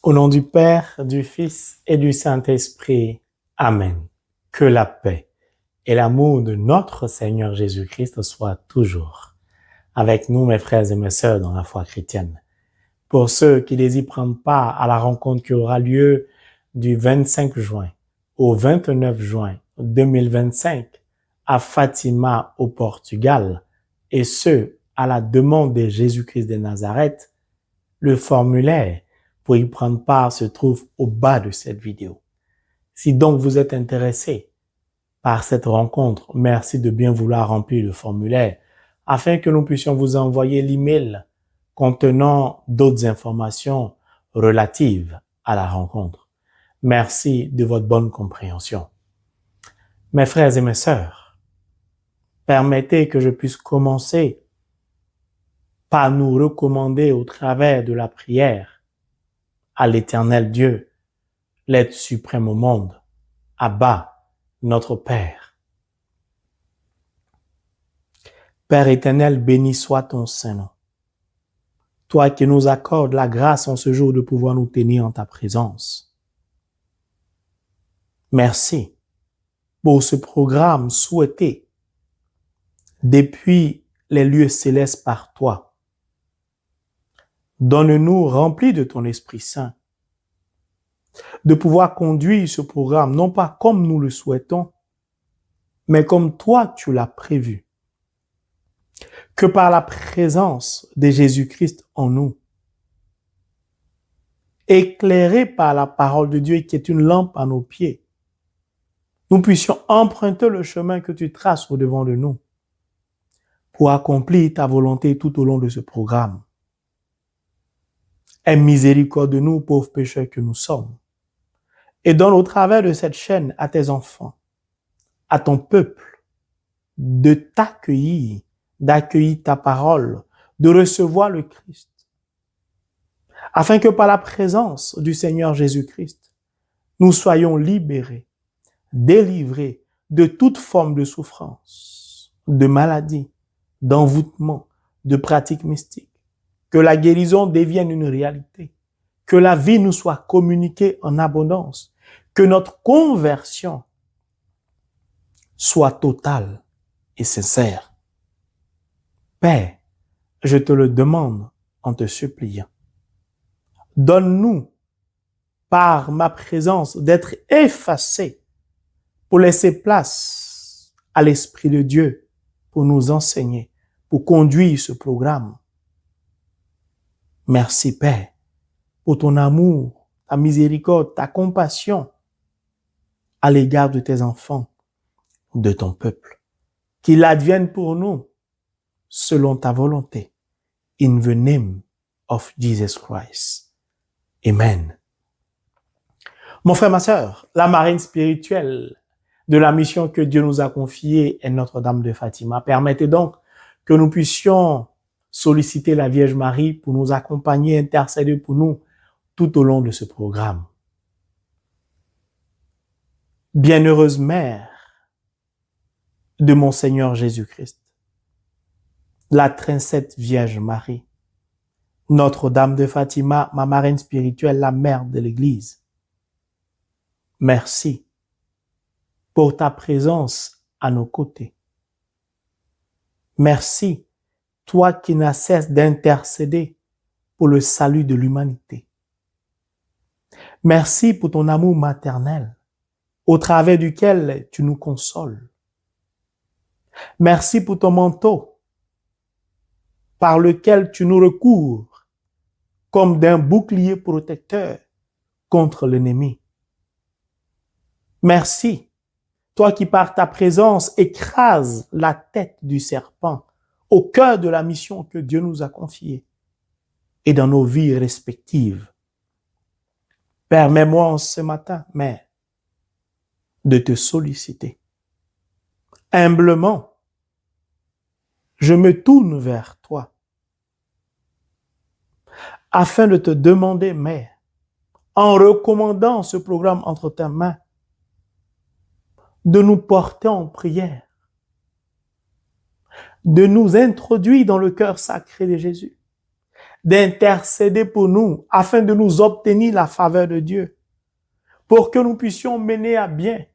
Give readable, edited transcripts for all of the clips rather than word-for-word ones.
Au nom du Père, du Fils et du Saint-Esprit. Amen. Que la paix et l'amour de notre Seigneur Jésus-Christ soient toujours avec nous, mes frères et mes sœurs, dans la foi chrétienne. Pour ceux qui désirent prendre part à la rencontre qui aura lieu du 25 juin au 29 juin 2025 à Fatima, au Portugal, et ce, à la demande de Jésus-Christ de Nazareth, le formulaire pour y prendre part se trouve au bas de cette vidéo. Si donc vous êtes intéressé par cette rencontre, merci de bien vouloir remplir le formulaire afin que nous puissions vous envoyer l'email contenant d'autres informations relatives à la rencontre. Merci de votre bonne compréhension. Mes frères et mes sœurs, permettez que je puisse commencer par nous recommander au travers de la prière à l'Éternel Dieu, l'être suprême au monde, Abba, notre Père. Père éternel, béni soit ton Saint-Nom. Toi qui nous accordes la grâce en ce jour de pouvoir nous tenir en ta présence. Merci pour ce programme souhaité depuis les lieux célestes par toi. Donne-nous, remplis de ton Esprit Saint, de pouvoir conduire ce programme, non pas comme nous le souhaitons, mais comme toi tu l'as prévu. Que par la présence de Jésus-Christ en nous, éclairé par la parole de Dieu qui est une lampe à nos pieds, nous puissions emprunter le chemin que tu traces au-devant de nous pour accomplir ta volonté tout au long de ce programme. Aie miséricorde de nous, pauvres pécheurs que nous sommes, et donne au travers de cette chaîne à tes enfants, à ton peuple, de t'accueillir, d'accueillir ta parole, de recevoir le Christ, afin que par la présence du Seigneur Jésus-Christ, nous soyons libérés, délivrés de toute forme de souffrance, de maladie, d'envoûtement, de pratiques mystiques, que la guérison devienne une réalité, que la vie nous soit communiquée en abondance, que notre conversion soit totale et sincère. Père, je te le demande en te suppliant. Donne-nous, par ma présence, d'être effacés pour laisser place à l'Esprit de Dieu pour nous enseigner, pour conduire ce programme. Merci, Père, pour ton amour, ta miséricorde, ta compassion à l'égard de tes enfants, de ton peuple. Qu'il advienne pour nous selon ta volonté. In the name of Jesus Christ. Amen. Mon frère, ma sœur, la marraine spirituelle de la mission que Dieu nous a confiée est Notre-Dame de Fatima. Permettez donc que nous puissions solliciter la Vierge Marie pour nous accompagner, intercéder pour nous tout au long de ce programme. Bienheureuse Mère de mon Seigneur Jésus-Christ, la très sainte Vierge Marie, Notre-Dame de Fatima, ma marraine spirituelle, la mère de l'Église. Merci pour ta présence à nos côtés. Merci, toi qui n'as cesse d'intercéder pour le salut de l'humanité. Merci pour ton amour maternel, au travers duquel tu nous consoles. Merci pour ton manteau, par lequel tu nous recouvres comme d'un bouclier protecteur contre l'ennemi. Merci, toi qui par ta présence écrases la tête du serpent au cœur de la mission que Dieu nous a confiée et dans nos vies respectives. Permets-moi ce matin, Mère, de te solliciter. Humblement, je me tourne vers toi afin de te demander, Mère, en recommandant ce programme entre tes mains, de nous porter en prière, de nous introduire dans le cœur sacré de Jésus, d'intercéder pour nous afin de nous obtenir la faveur de Dieu, pour que nous puissions mener à bien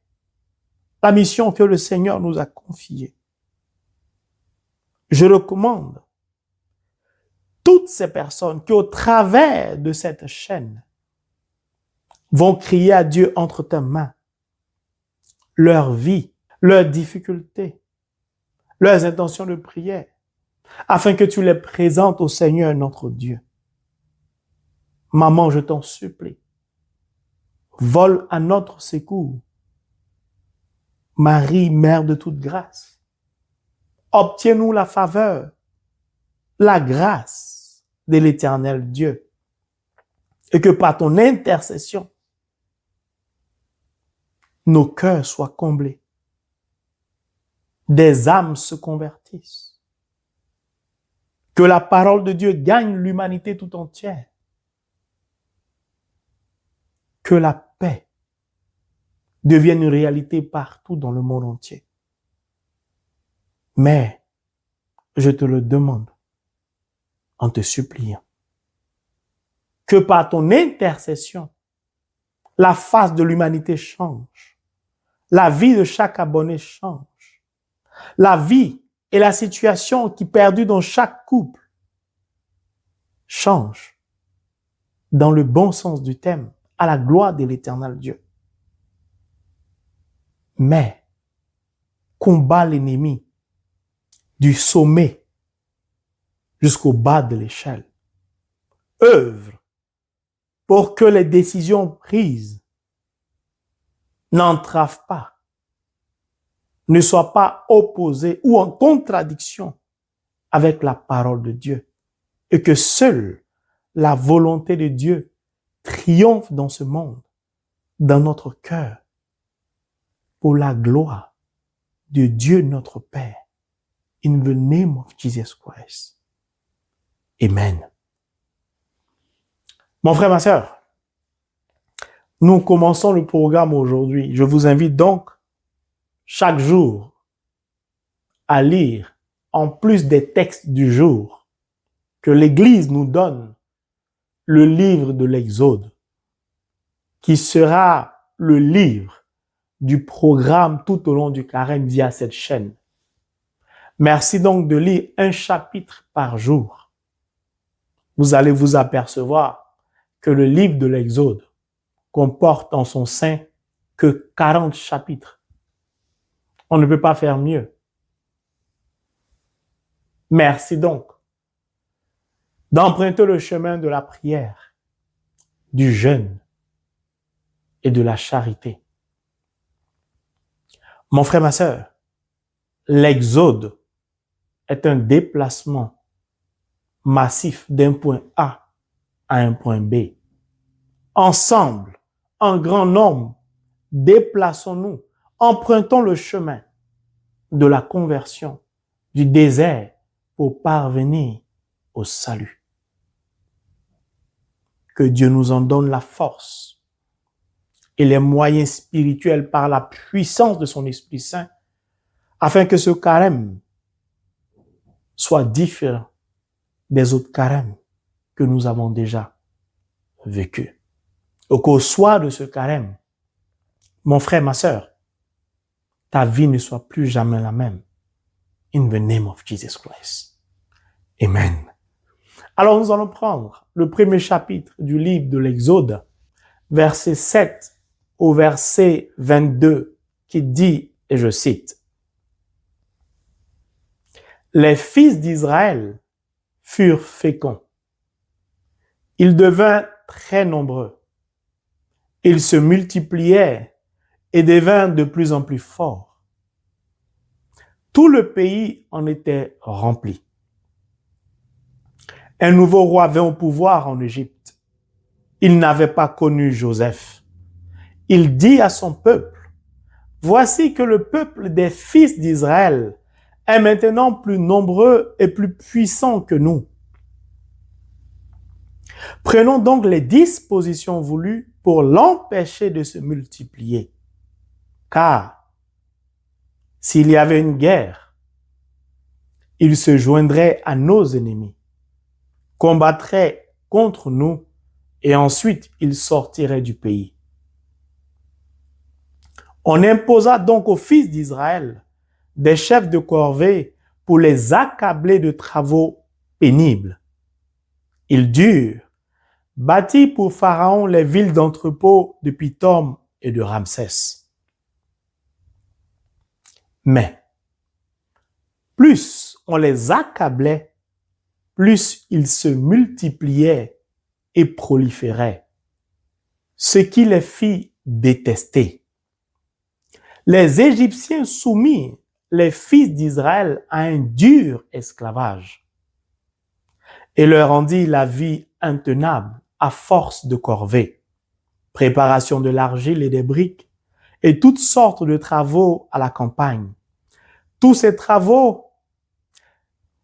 la mission que le Seigneur nous a confiée. Je recommande toutes ces personnes qui, au travers de cette chaîne, vont crier à Dieu entre tes mains leur vie, leurs difficultés, leurs intentions de prière, afin que tu les présentes au Seigneur notre Dieu. Maman, je t'en supplie, vole à notre secours. Marie, Mère de toute grâce, obtiens-nous la faveur, la grâce de l'Éternel Dieu, et que par ton intercession, nos cœurs soient comblés, des âmes se convertissent, que la parole de Dieu gagne l'humanité tout entière, que la paix devienne une réalité partout dans le monde entier. Mais je te le demande en te suppliant que par ton intercession, la face de l'humanité change, la vie de chaque abonné change, la vie et la situation qui perdue dans chaque couple change dans le bon sens du terme, à la gloire de l'Éternel Dieu. Mais combat l'ennemi du sommet jusqu'au bas de l'échelle. Œuvre pour que les décisions prises n'entravent pas, ne soient pas opposées ou en contradiction avec la parole de Dieu, et que seule la volonté de Dieu triomphe dans ce monde, dans notre cœur, pour la gloire de Dieu notre Père. In the name of Jesus Christ. Amen. Mon frère, ma sœur, nous commençons le programme aujourd'hui. Je vous invite donc chaque jour à lire, en plus des textes du jour, que l'Église nous donne le livre de l'Exode, qui sera le livre du programme tout au long du carême via cette chaîne. Merci donc de lire un chapitre par jour. Vous allez vous apercevoir que le livre de l'Exode comporte en son sein que 40 chapitres. On ne peut pas faire mieux. Merci donc d'emprunter le chemin de la prière, du jeûne et de la charité. Mon frère, ma sœur, l'Exode est un déplacement massif d'un point A à un point B. Ensemble, en grand nombre, déplaçons-nous, empruntons le chemin de la conversion, du désert pour parvenir au salut. Que Dieu nous en donne la force et les moyens spirituels par la puissance de son Esprit Saint, afin que ce carême soit différent des autres carèmes que nous avons déjà vécus. Et qu'au soir de ce carême, mon frère, ma sœur, ta vie ne soit plus jamais la même. In the name of Jesus Christ. Amen. Alors nous allons prendre le premier chapitre du livre de l'Exode, verset 7 au verset 22, qui dit, et je cite, « Les fils d'Israël furent féconds. Ils devinrent très nombreux. Ils se multiplièrent et devinrent de plus en plus forts. Tout le pays en était rempli. Un nouveau roi vint au pouvoir en Égypte. Il n'avait pas connu Joseph. Il dit à son peuple, « Voici que le peuple des fils d'Israël est maintenant plus nombreux et plus puissant que nous. Prenons donc les dispositions voulues pour l'empêcher de se multiplier. Car s'il y avait une guerre, il se joindrait à nos ennemis. combattrait contre nous et ensuite ils sortiraient du pays. On imposa donc aux fils d'Israël des chefs de corvée pour les accabler de travaux pénibles. Ils durent bâtir pour Pharaon les villes d'entrepôt de Pithom et de Ramsès. Mais plus on les accablait, plus ils se multipliaient et proliféraient, ce qui les fit détester. Les Égyptiens soumirent les fils d'Israël à un dur esclavage et leur rendirent la vie intenable à force de corvées, préparation de l'argile et des briques et toutes sortes de travaux à la campagne. Tous ces travaux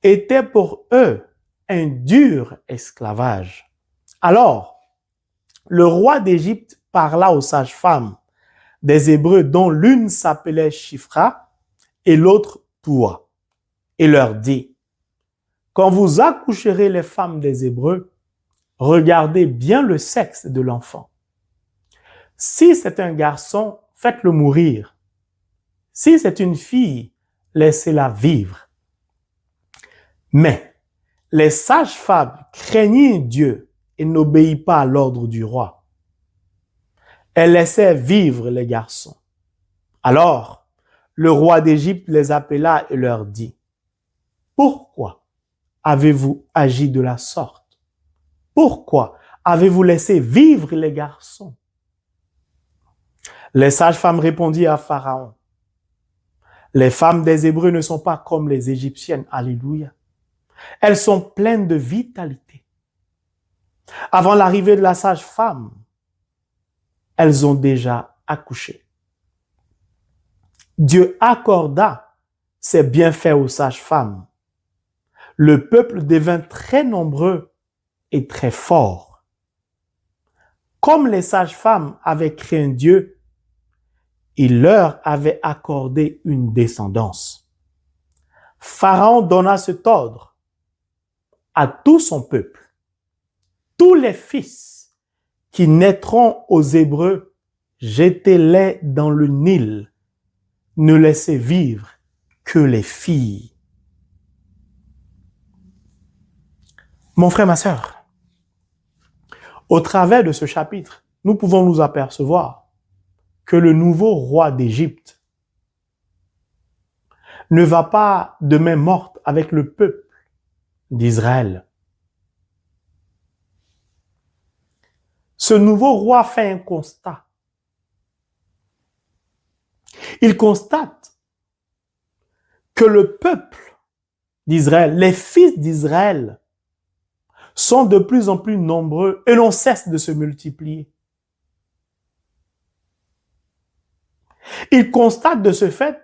étaient pour eux un dur esclavage. Alors, le roi d'Égypte parla aux sages-femmes des Hébreux dont l'une s'appelait Shifra et l'autre Poua, et leur dit, quand vous accoucherez les femmes des Hébreux, regardez bien le sexe de l'enfant. Si c'est un garçon, faites-le mourir. Si c'est une fille, laissez-la vivre. Mais les sages-femmes craignirent Dieu et n'obéissent pas à l'ordre du roi. Elles laissaient vivre les garçons. Alors, le roi d'Égypte les appela et leur dit, « Pourquoi avez-vous agi de la sorte? Pourquoi avez-vous laissé vivre les garçons? » Les sages-femmes répondirent à Pharaon, « Les femmes des Hébreux ne sont pas comme les Égyptiennes. Alléluia. Elles sont pleines de vitalité. Avant l'arrivée de la sage-femme, elles ont déjà accouché. » Dieu accorda ses bienfaits aux sages-femmes. Le peuple devint très nombreux et très fort. Comme les sages-femmes avaient craint Dieu, il leur avait accordé une descendance. Pharaon donna cet ordre à tout son peuple. Tous les fils qui naîtront aux Hébreux, jetez-les dans le Nil. Ne laissez vivre que les filles. Mon frère, ma sœur, au travers de ce chapitre, nous pouvons nous apercevoir que le nouveau roi d'Égypte ne va pas de main morte avec le peuple d'Israël. Ce nouveau roi fait un constat. Il constate que le peuple d'Israël, les fils d'Israël, sont de plus en plus nombreux et n'ont cesse de se multiplier. Il constate de ce fait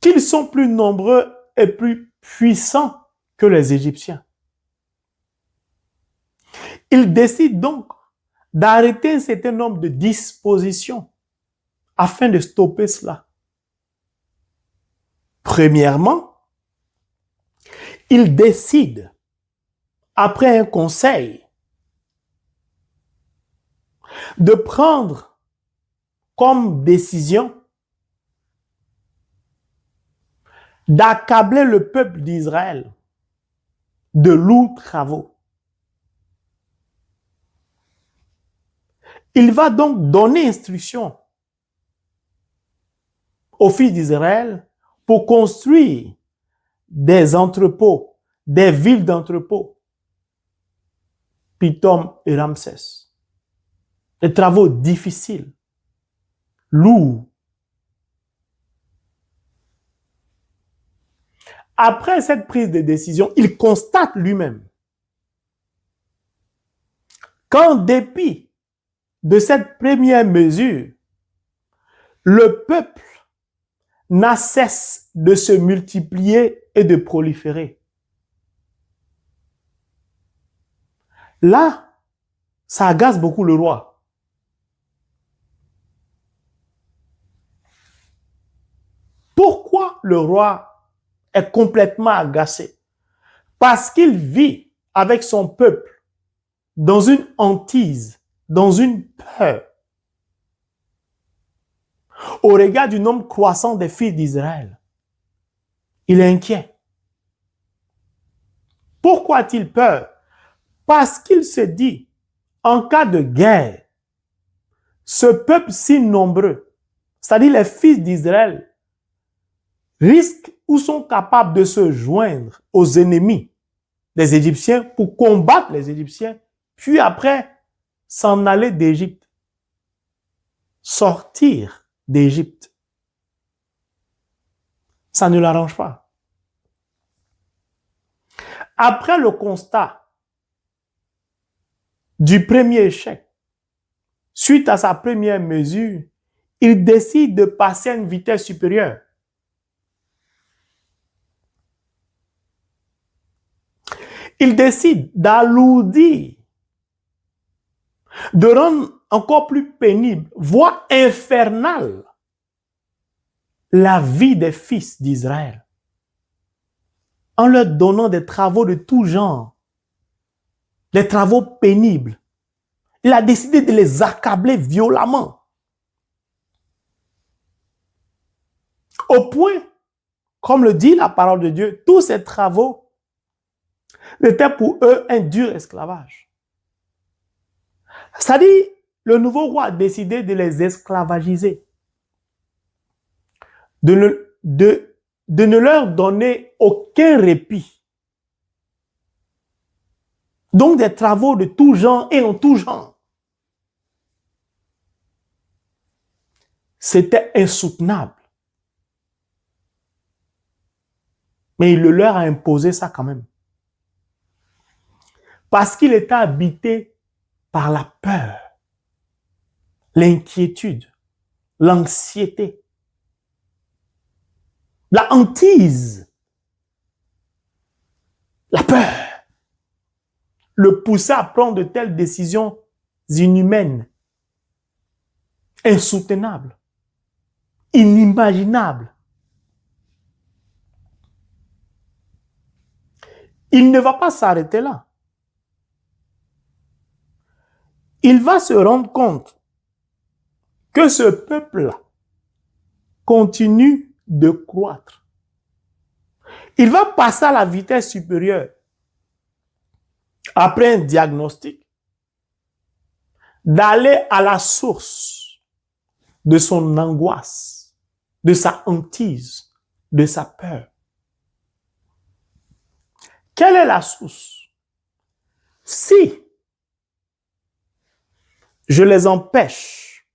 qu'ils sont plus nombreux et plus puissants que les Égyptiens. Il décide donc d'arrêter un certain nombre de dispositions afin de stopper cela. Premièrement, il décide, après un conseil, de prendre comme décision d'accabler le peuple d'Israël de lourds travaux. Il va donc donner instruction aux fils d'Israël pour construire des entrepôts, des villes d'entrepôts, Pithom et Ramsès. Des travaux difficiles, lourds. Après cette prise de décision, il constate lui-même qu'en dépit de cette première mesure, le peuple n'a cesse de se multiplier et de proliférer. Là, ça agace beaucoup le roi. Pourquoi le roi est complètement agacé? parce qu'il vit avec son peuple dans une hantise, dans une peur, au regard du nombre croissant des fils d'Israël. Il est inquiet. Pourquoi a-t-il peur? Parce qu'il se dit, en cas de guerre, ce peuple si nombreux, c'est-à-dire les fils d'Israël, risquent ou sont capables de se joindre aux ennemis des Égyptiens pour combattre les Égyptiens, puis après s'en aller d'Égypte, sortir d'Égypte. Ça ne l'arrange pas. Après le constat du premier échec, suite à sa première mesure, il décide de passer à une vitesse supérieure. Il décide d'alourdir, de rendre encore plus pénible, voire infernale, la vie des fils d'Israël, en leur donnant des travaux de tout genre, des travaux pénibles. Il a décidé de les accabler violemment, au point, comme le dit la parole de Dieu, tous ces travaux était pour eux un dur esclavage. C'est-à-dire, le nouveau roi a décidé de les esclavagiser, de ne leur donner aucun répit. Donc des travaux de tout genre et en tout genre. C'était insoutenable. Mais il le leur a imposé ça quand même. Parce qu'il était habité par la peur, l'inquiétude, l'anxiété, la hantise, la peur, le poussait à prendre de telles décisions inhumaines, insoutenables, inimaginables. Il ne va pas s'arrêter là. Il va se rendre compte que ce peuple-là continue de croître. Il va passer à la vitesse supérieure après un diagnostic, d'aller à la source de son angoisse, de sa hantise, de sa peur. Quelle est la source? Si je les empêche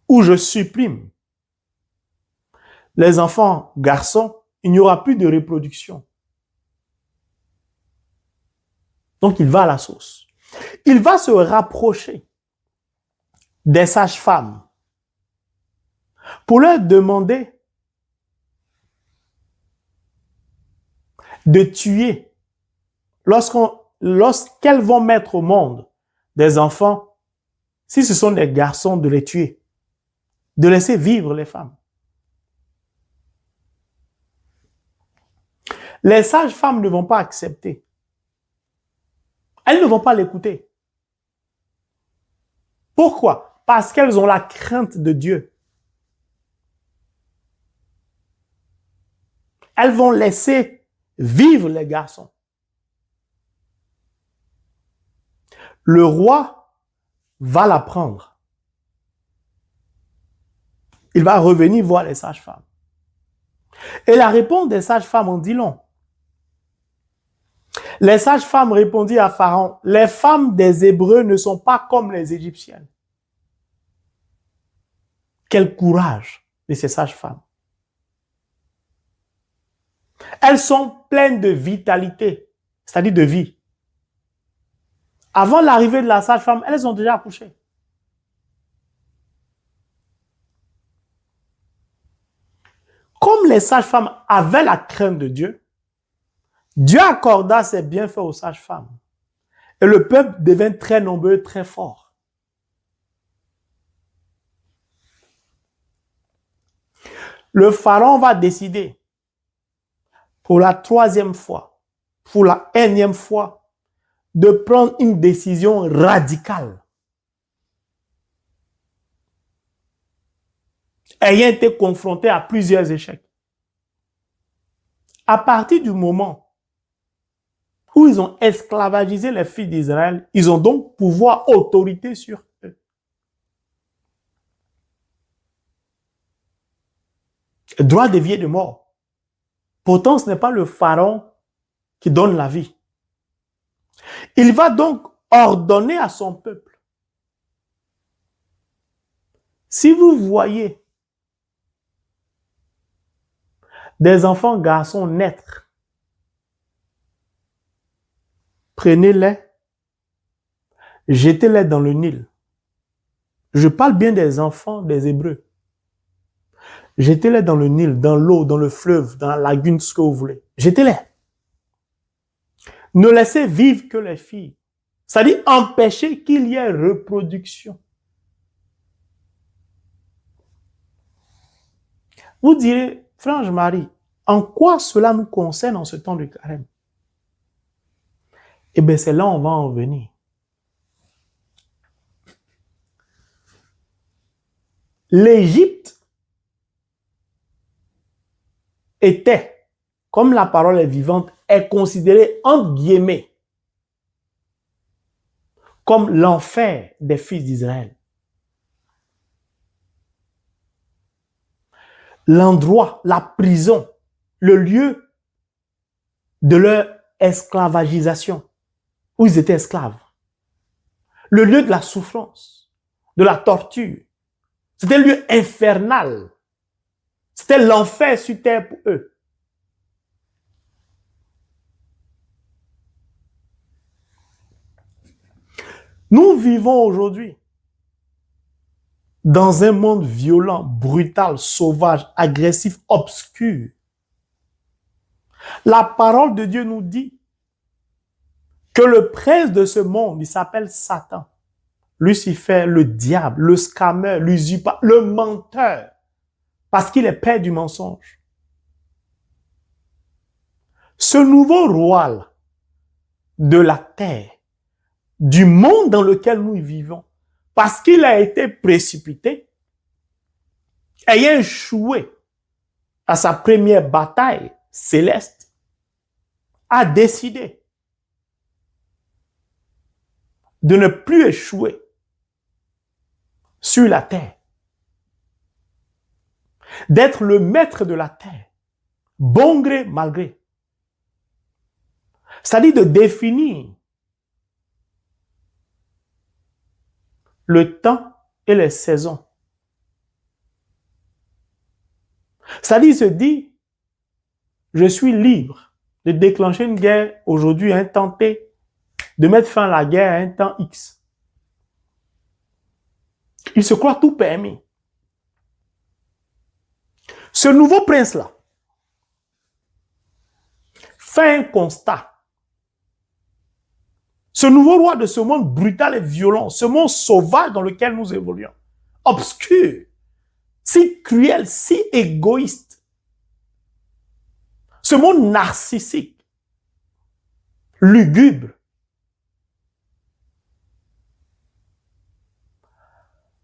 ou je supprime les enfants garçons, il n'y aura plus de reproduction. Donc, il va à la source. Il va se rapprocher des sages-femmes pour leur demander de tuer lorsqu'elles vont mettre au monde des enfants, si ce sont des garçons, de les tuer, de laisser vivre les femmes. Les sages-femmes ne vont pas accepter. Elles ne vont pas l'écouter. Pourquoi? Parce qu'elles ont la crainte de Dieu. Elles vont laisser vivre les garçons. Le roi va la prendre. Il va revenir voir les sages-femmes. Et la réponse des sages-femmes en dit long. Les sages-femmes répondirent à Pharaon, les femmes des Hébreux ne sont pas comme les Égyptiennes. Quel courage de ces sages-femmes. Elles sont pleines de vitalité, c'est-à-dire de vie. Avant l'arrivée de la sage-femme, elles ont déjà accouché. Comme les sages-femmes avaient la crainte de Dieu, Dieu accorda ses bienfaits aux sages-femmes. Et le peuple devint très nombreux, très fort. Le pharaon va décider, pour la 3e fois, pour la 1e fois, de prendre une décision radicale. Ayant été confronté à plusieurs échecs. À partir du moment où ils ont esclavagisé les fils d'Israël, ils ont donc pouvoir, autorité sur eux. Droit de vie et de mort. Pourtant, ce n'est pas le pharaon qui donne la vie. Il va donc ordonner à son peuple. Si vous voyez des enfants garçons naître, prenez-les, jetez-les dans le Nil. Je parle bien des enfants des Hébreux. Jetez-les dans le Nil, dans l'eau, dans le fleuve, dans la lagune, ce que vous voulez. Jetez-les. Ne laissez vivre que les filles. C'est-à-dire empêcher qu'il y ait reproduction. Vous direz, Franche Marie, en quoi cela nous concerne en ce temps de carême? Eh bien, c'est là où on va en venir. L'Égypte était, comme la parole est vivante, est considérée, entre guillemets, comme l'enfer des fils d'Israël. L'endroit, la prison, le lieu de leur esclavagisation, où ils étaient esclaves. Le lieu de la souffrance, de la torture. C'était un lieu infernal. C'était l'enfer sur terre pour eux. Nous vivons aujourd'hui dans un monde violent, brutal, sauvage, agressif, obscur. La parole de Dieu nous dit que le prince de ce monde, il s'appelle Satan. Lucifer, le diable, le scammer, l'usurpateur, le menteur, parce qu'il est père du mensonge. Ce nouveau roi de la terre, du monde dans lequel nous vivons, parce qu'il a été précipité, ayant échoué à sa première bataille céleste, a décidé de ne plus échouer sur la terre, d'être le maître de la terre, bon gré, mal gré. C'est-à-dire de définir le temps et les saisons. C'est-à-dire se dit, je suis libre de déclencher une guerre aujourd'hui à un temps T, de mettre fin à la guerre à un temps X. Il se croit tout permis. Ce nouveau prince-là fait un constat. Ce nouveau roi de ce monde brutal et violent, ce monde sauvage dans lequel nous évoluons, obscur, si cruel, si égoïste, ce monde narcissique, lugubre,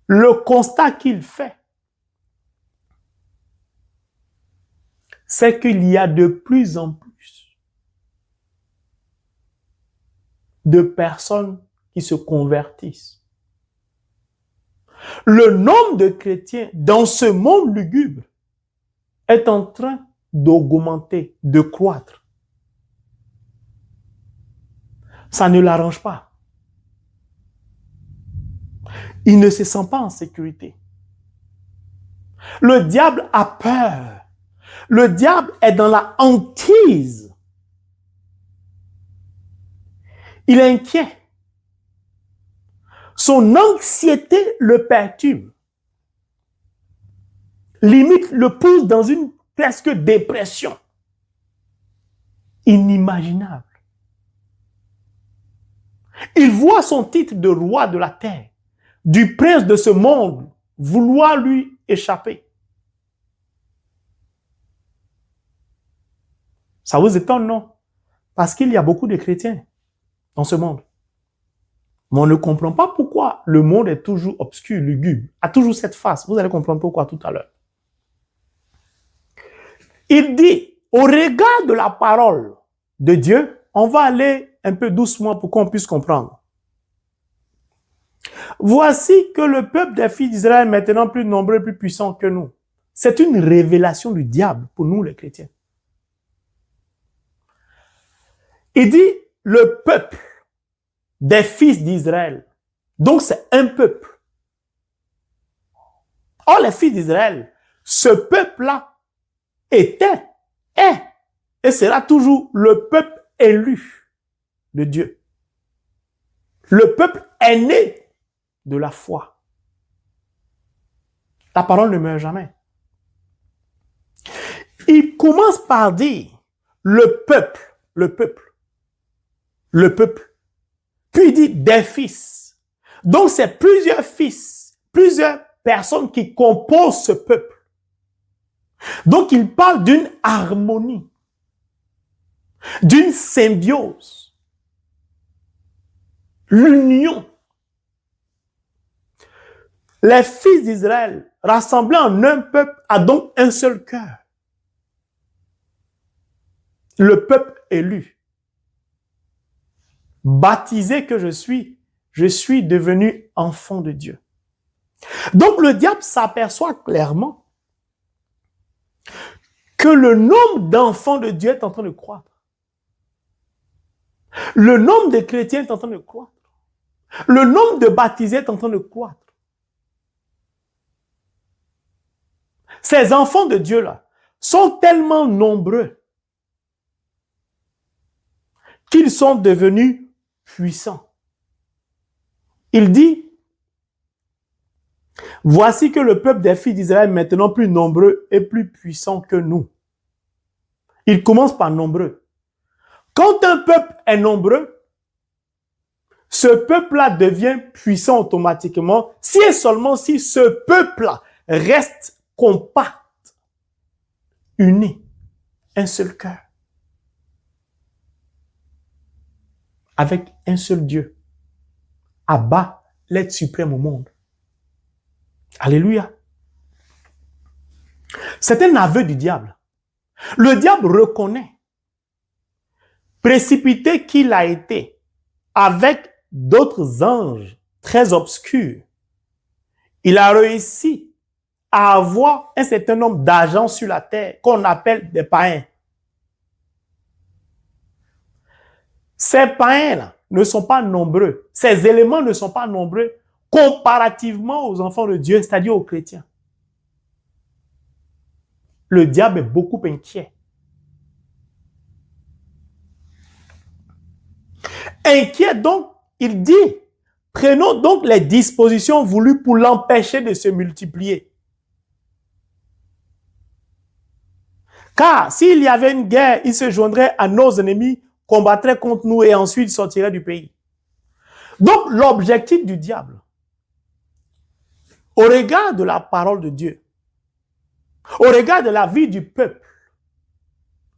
le constat qu'il fait, c'est qu'il y a de plus en plus de personnes qui se convertissent. Le nombre de chrétiens dans ce monde lugubre est en train d'augmenter, de croître. Ça ne l'arrange pas. Il ne se sent pas en sécurité. Le diable a peur. Le diable est dans la hantise. Il est inquiet. Son anxiété le perturbe. Limite le pousse dans une presque dépression. Inimaginable. Il voit son titre de roi de la terre, du prince de ce monde, vouloir lui échapper. Ça vous étonne, non? Parce qu'il y a beaucoup de chrétiens dans ce monde. Mais on ne comprend pas pourquoi le monde est toujours obscur, lugubre, a toujours cette face. Vous allez comprendre pourquoi tout à l'heure. Il dit, au regard de la parole de Dieu, on va aller un peu doucement pour qu'on puisse comprendre. Voici que le peuple des fils d'Israël est maintenant plus nombreux et plus puissant que nous. C'est une révélation du diable pour nous les chrétiens. Il dit, le peuple des fils d'Israël. Donc c'est un peuple. Or les fils d'Israël, ce peuple-là était, est et sera toujours le peuple élu de Dieu. Le peuple est né de la foi. La parole ne meurt jamais. Il commence par dire le peuple, le peuple, le peuple. Puis il dit des fils. Donc c'est plusieurs fils, plusieurs personnes qui composent ce peuple. Donc il parle d'une harmonie, d'une symbiose, l'union. Les fils d'Israël, rassemblés en un peuple, a donc un seul cœur. Le peuple élu. Baptisé que je suis devenu enfant de Dieu. Donc le diable s'aperçoit clairement que le nombre d'enfants de Dieu est en train de croître. Le nombre de chrétiens est en train de croître. Le nombre de baptisés est en train de croître. Ces enfants de Dieu-là sont tellement nombreux qu'ils sont devenus puissants. Il dit, voici que le peuple des fils d'Israël est maintenant plus nombreux et plus puissant que nous. Il commence par nombreux. Quand un peuple est nombreux, ce peuple-là devient puissant automatiquement si et seulement si ce peuple-là reste compact, uni, un seul cœur, avec un seul Dieu, Abba, l'être suprême au monde. Alléluia. C'est un aveu du diable. Le diable reconnaît, précipité qu'il a été, avec d'autres anges très obscurs, il a réussi à avoir un certain nombre d'agents sur la terre qu'on appelle des païens. Ces païens-là ne sont pas nombreux. Ces éléments ne sont pas nombreux comparativement aux enfants de Dieu, c'est-à-dire aux chrétiens. Le diable est beaucoup inquiet. Inquiet donc, il dit, prenons donc les dispositions voulues pour l'empêcher de se multiplier. Car s'il y avait une guerre, il se joindrait à nos ennemis, combattrait contre nous et ensuite sortirait du pays. Donc l'objectif du diable, au regard de la parole de Dieu, au regard de la vie du peuple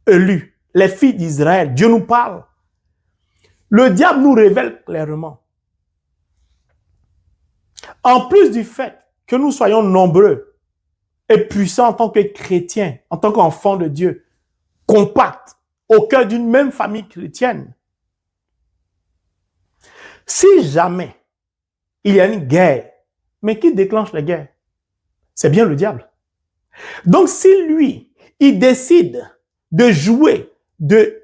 élu, les filles d'Israël, Dieu nous parle. Le diable nous révèle clairement. En plus du fait que nous soyons nombreux et puissants en tant que chrétiens, en tant qu'enfants de Dieu, compacts, au cœur d'une même famille chrétienne, si jamais il y a une guerre, mais qui déclenche la guerre? C'est bien le diable. Donc si lui, il décide de jouer, de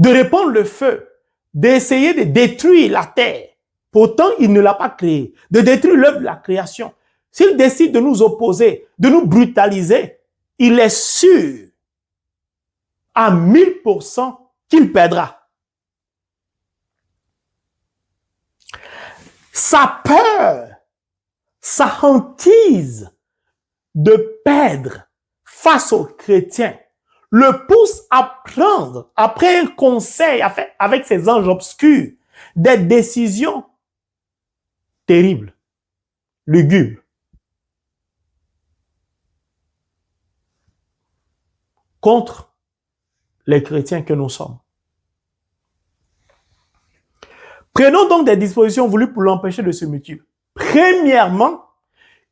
répandre le feu, d'essayer de détruire la terre, pourtant il ne l'a pas créée, de détruire l'œuvre de la création, s'il décide de nous opposer, de nous brutaliser, il est sûr à 1000% qu'il perdra. Sa peur, sa hantise de perdre face aux chrétiens le pousse à prendre, après un conseil avec ses anges obscurs, des décisions terribles, lugubres. Contre les chrétiens que nous sommes. Prenons donc des dispositions voulues pour l'empêcher de se multiplier. Premièrement,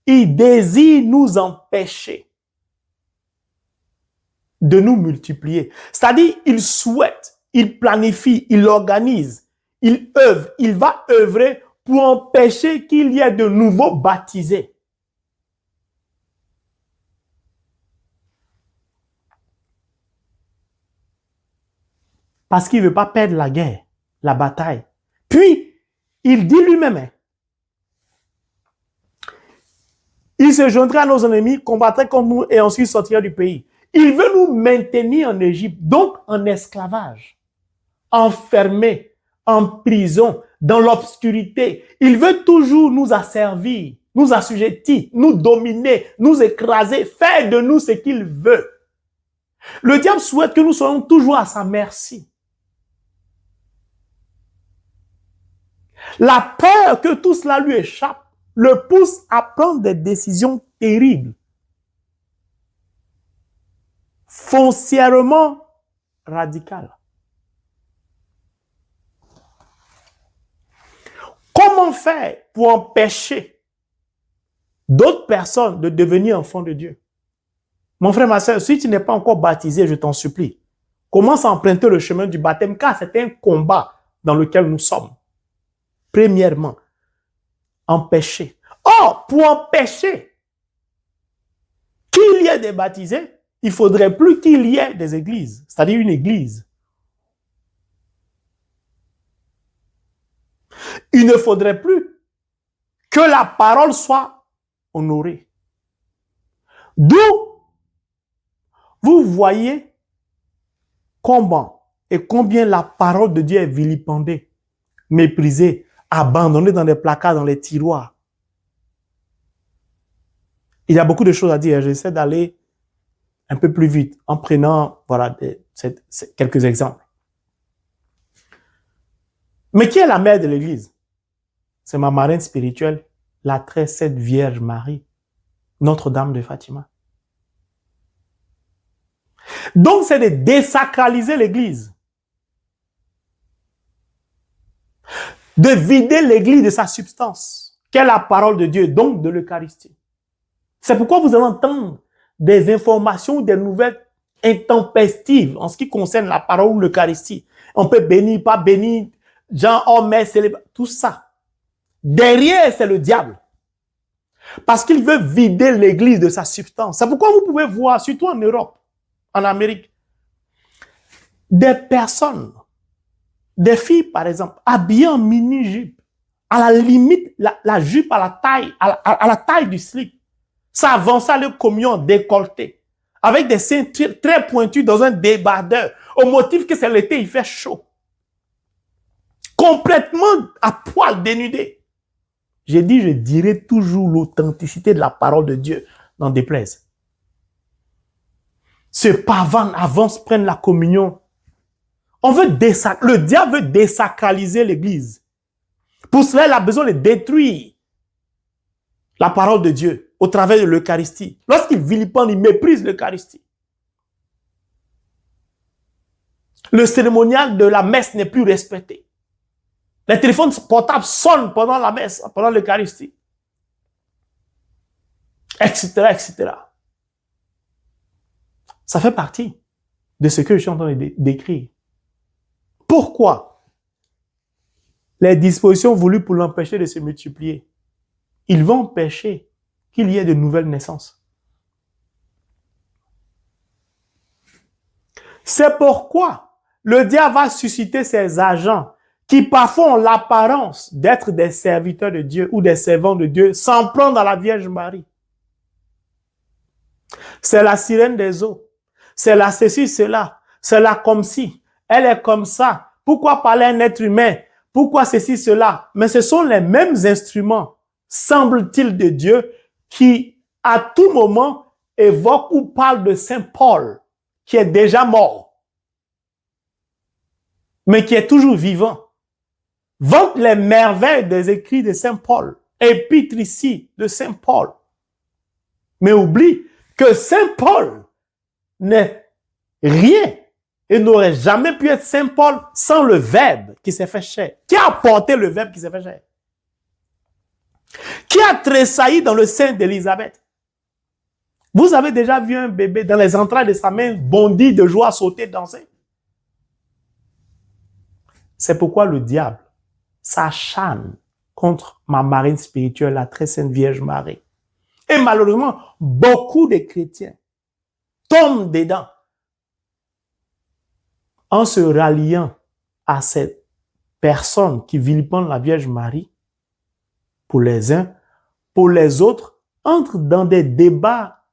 il désire nous empêcher de nous multiplier. C'est-à-dire, il souhaite, il planifie, il organise, il œuvre, il va œuvrer pour empêcher qu'il y ait de nouveaux baptisés. Parce qu'il ne veut pas perdre la guerre, la bataille. Puis, il dit lui-même, il se joindra à nos ennemis, combattrait contre nous et ensuite sortira du pays. Il veut nous maintenir en Égypte, donc en esclavage, enfermés, en prison, dans l'obscurité. Il veut toujours nous asservir, nous assujettir, nous dominer, nous écraser, faire de nous ce qu'il veut. Le diable souhaite que nous soyons toujours à sa merci. La peur que tout cela lui échappe le pousse à prendre des décisions terribles, foncièrement radicales. Comment faire pour empêcher d'autres personnes de devenir enfants de Dieu? Mon frère, ma soeur, si tu n'es pas encore baptisé, je t'en supplie, commence à emprunter le chemin du baptême, car c'est un combat dans lequel nous sommes. Premièrement, empêcher. Or, pour empêcher qu'il y ait des baptisés, il ne faudrait plus qu'il y ait des églises, c'est-à-dire une église. Il ne faudrait plus que la parole soit honorée. D'où vous voyez comment et combien la parole de Dieu est vilipendée, méprisée, abandonnée dans les placards, dans les tiroirs. Il y a beaucoup de choses à dire. J'essaie d'aller un peu plus vite en prenant voilà, quelques exemples. Mais qui est la mère de l'Église? C'est ma marraine spirituelle, la très sainte Vierge Marie, Notre-Dame de Fatima. Donc, c'est de désacraliser l'Église. De vider l'Église de sa substance, qu'est la parole de Dieu, donc de l'Eucharistie. C'est pourquoi vous allez entendre des informations, des nouvelles intempestives en ce qui concerne la parole ou l'Eucharistie. On peut bénir, pas bénir, Jean, oh, mais célébrer, tout ça. Derrière, c'est le diable. Parce qu'il veut vider l'Église de sa substance. C'est pourquoi vous pouvez voir, surtout en Europe, en Amérique, des personnes, des filles, par exemple, habillées en mini-jupe, à la limite, la jupe à la taille du slip. Ça avance à leur communion décolleté, avec des seins très pointus dans un débardeur, au motif que c'est l'été, il fait chaud. Complètement à poil dénudé. J'ai dit, je dirai toujours l'authenticité de la parole de Dieu, n'en déplaise. Se pavanent, avancent, prennent la communion. Le diable veut désacraliser l'Église. Pour cela, il a besoin de détruire la parole de Dieu au travers de l'Eucharistie. Lorsqu'il vilipende, il méprise l'Eucharistie. Le cérémonial de la messe n'est plus respecté. Les téléphones portables sonnent pendant la messe, pendant l'Eucharistie. Etc., etc. Ça fait partie de ce que je suis en train de décrire. Pourquoi les dispositions voulues pour l'empêcher de se multiplier, ils vont empêcher qu'il y ait de nouvelles naissances. C'est pourquoi le diable va susciter ses agents qui parfois ont l'apparence d'être des serviteurs de Dieu ou des servants de Dieu, s'en prendre à la Vierge Marie. C'est la sirène des eaux. C'est la ceci, cela. C'est la comme si. Elle est comme ça. Pourquoi parler à un être humain? Pourquoi ceci, cela? Mais ce sont les mêmes instruments, semble-t-il, de Dieu qui, à tout moment, évoquent ou parlent de Saint Paul, qui est déjà mort, mais qui est toujours vivant. Vante les merveilles des écrits de Saint Paul, épître ici de Saint Paul. Mais oublie que Saint Paul n'est rien Il n'aurait jamais pu être Saint Paul sans le Verbe qui s'est fait chair. Qui a apporté le Verbe qui s'est fait chair? Qui a tressailli dans le sein d'Élisabeth? Vous avez déjà vu un bébé dans les entrailles de sa mère bondir de joie, sauter, danser? C'est pourquoi le diable s'acharne contre ma marraine spirituelle, la très sainte Vierge Marie. Et malheureusement, beaucoup de chrétiens tombent dedans en se ralliant à cette personne qui vilipende la Vierge Marie. Pour les uns, pour les autres, entrent dans des débats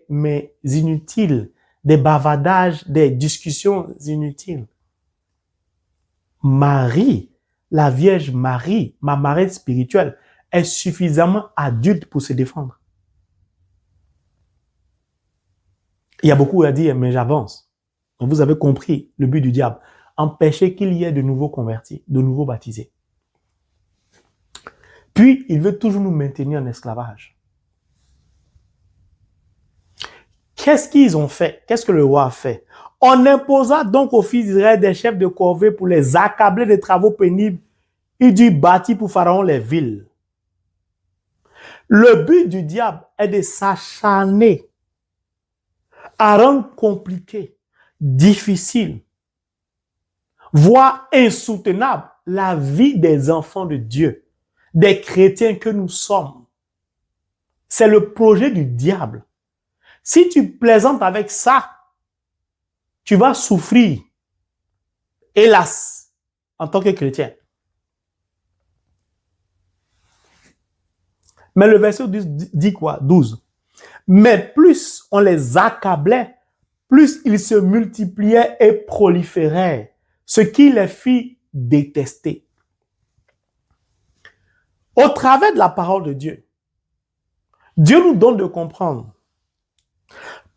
mais inutiles, des bavardages, des discussions inutiles. Marie, la Vierge Marie, ma marraine spirituelle, est suffisamment adulte pour se défendre. Il y a beaucoup à dire, mais j'avance. Donc vous avez compris le but du diable. Empêcher qu'il y ait de nouveaux convertis, de nouveaux baptisés. Puis, il veut toujours nous maintenir en esclavage. Qu'est-ce qu'ils ont fait? Qu'est-ce que le roi a fait? On imposa donc aux fils d'Israël des chefs de corvée pour les accabler des travaux pénibles. Il dut bâtir pour Pharaon les villes. Le but du diable est de s'acharner à rendre compliqué, difficile, voire insoutenable la vie des enfants de Dieu, des chrétiens que nous sommes. C'est le projet du diable. Si tu plaisantes avec ça, tu vas souffrir, hélas, en tant que chrétien. Mais le verset 12 dit quoi? 12. Mais plus on les accablait, plus ils se multipliaient et proliféraient, ce qui les fit détester. Au travers de la parole de Dieu, Dieu nous donne de comprendre.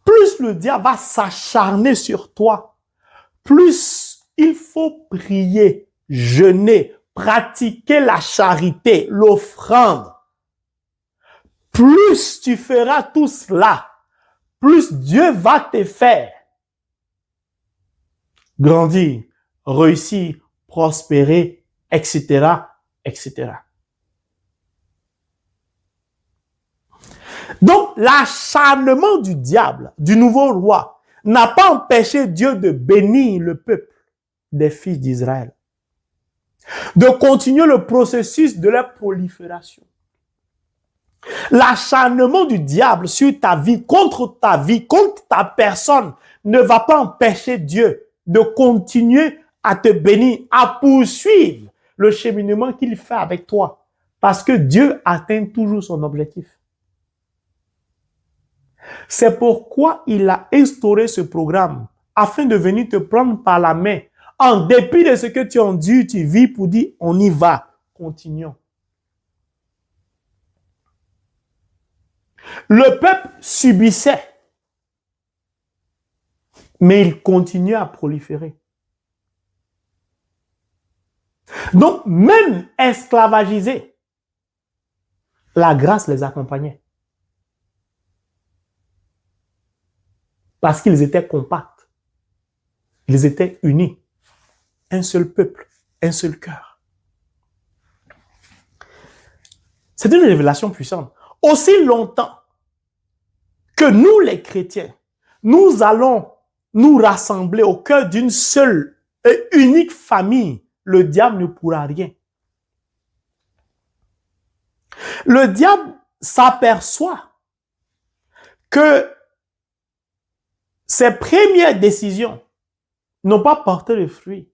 Plus le diable va s'acharner sur toi, plus il faut prier, jeûner, pratiquer la charité, l'offrande. Plus tu feras tout cela, plus Dieu va te faire grandir, réussir, prospérer, etc., etc. Donc, l'acharnement du diable, du nouveau roi, n'a pas empêché Dieu de bénir le peuple des fils d'Israël, de continuer le processus de leur prolifération. L'acharnement du diable sur ta vie, contre ta personne, ne va pas empêcher Dieu de continuer à te bénir, à poursuivre le cheminement qu'il fait avec toi. Parce que Dieu atteint toujours son objectif. C'est pourquoi il a instauré ce programme, afin de venir te prendre par la main, en dépit de ce que tu endures, tu vis pour dire, on y va, continuons. Le peuple subissait, mais il continuait à proliférer. Donc, même esclavagisés, la grâce les accompagnait. Parce qu'ils étaient compacts. Ils étaient unis. Un seul peuple, un seul cœur. C'est une révélation puissante. Aussi longtemps que nous, les chrétiens, nous allons nous rassembler au cœur d'une seule et unique famille, le diable ne pourra rien. Le diable s'aperçoit que ses premières décisions n'ont pas porté de fruits.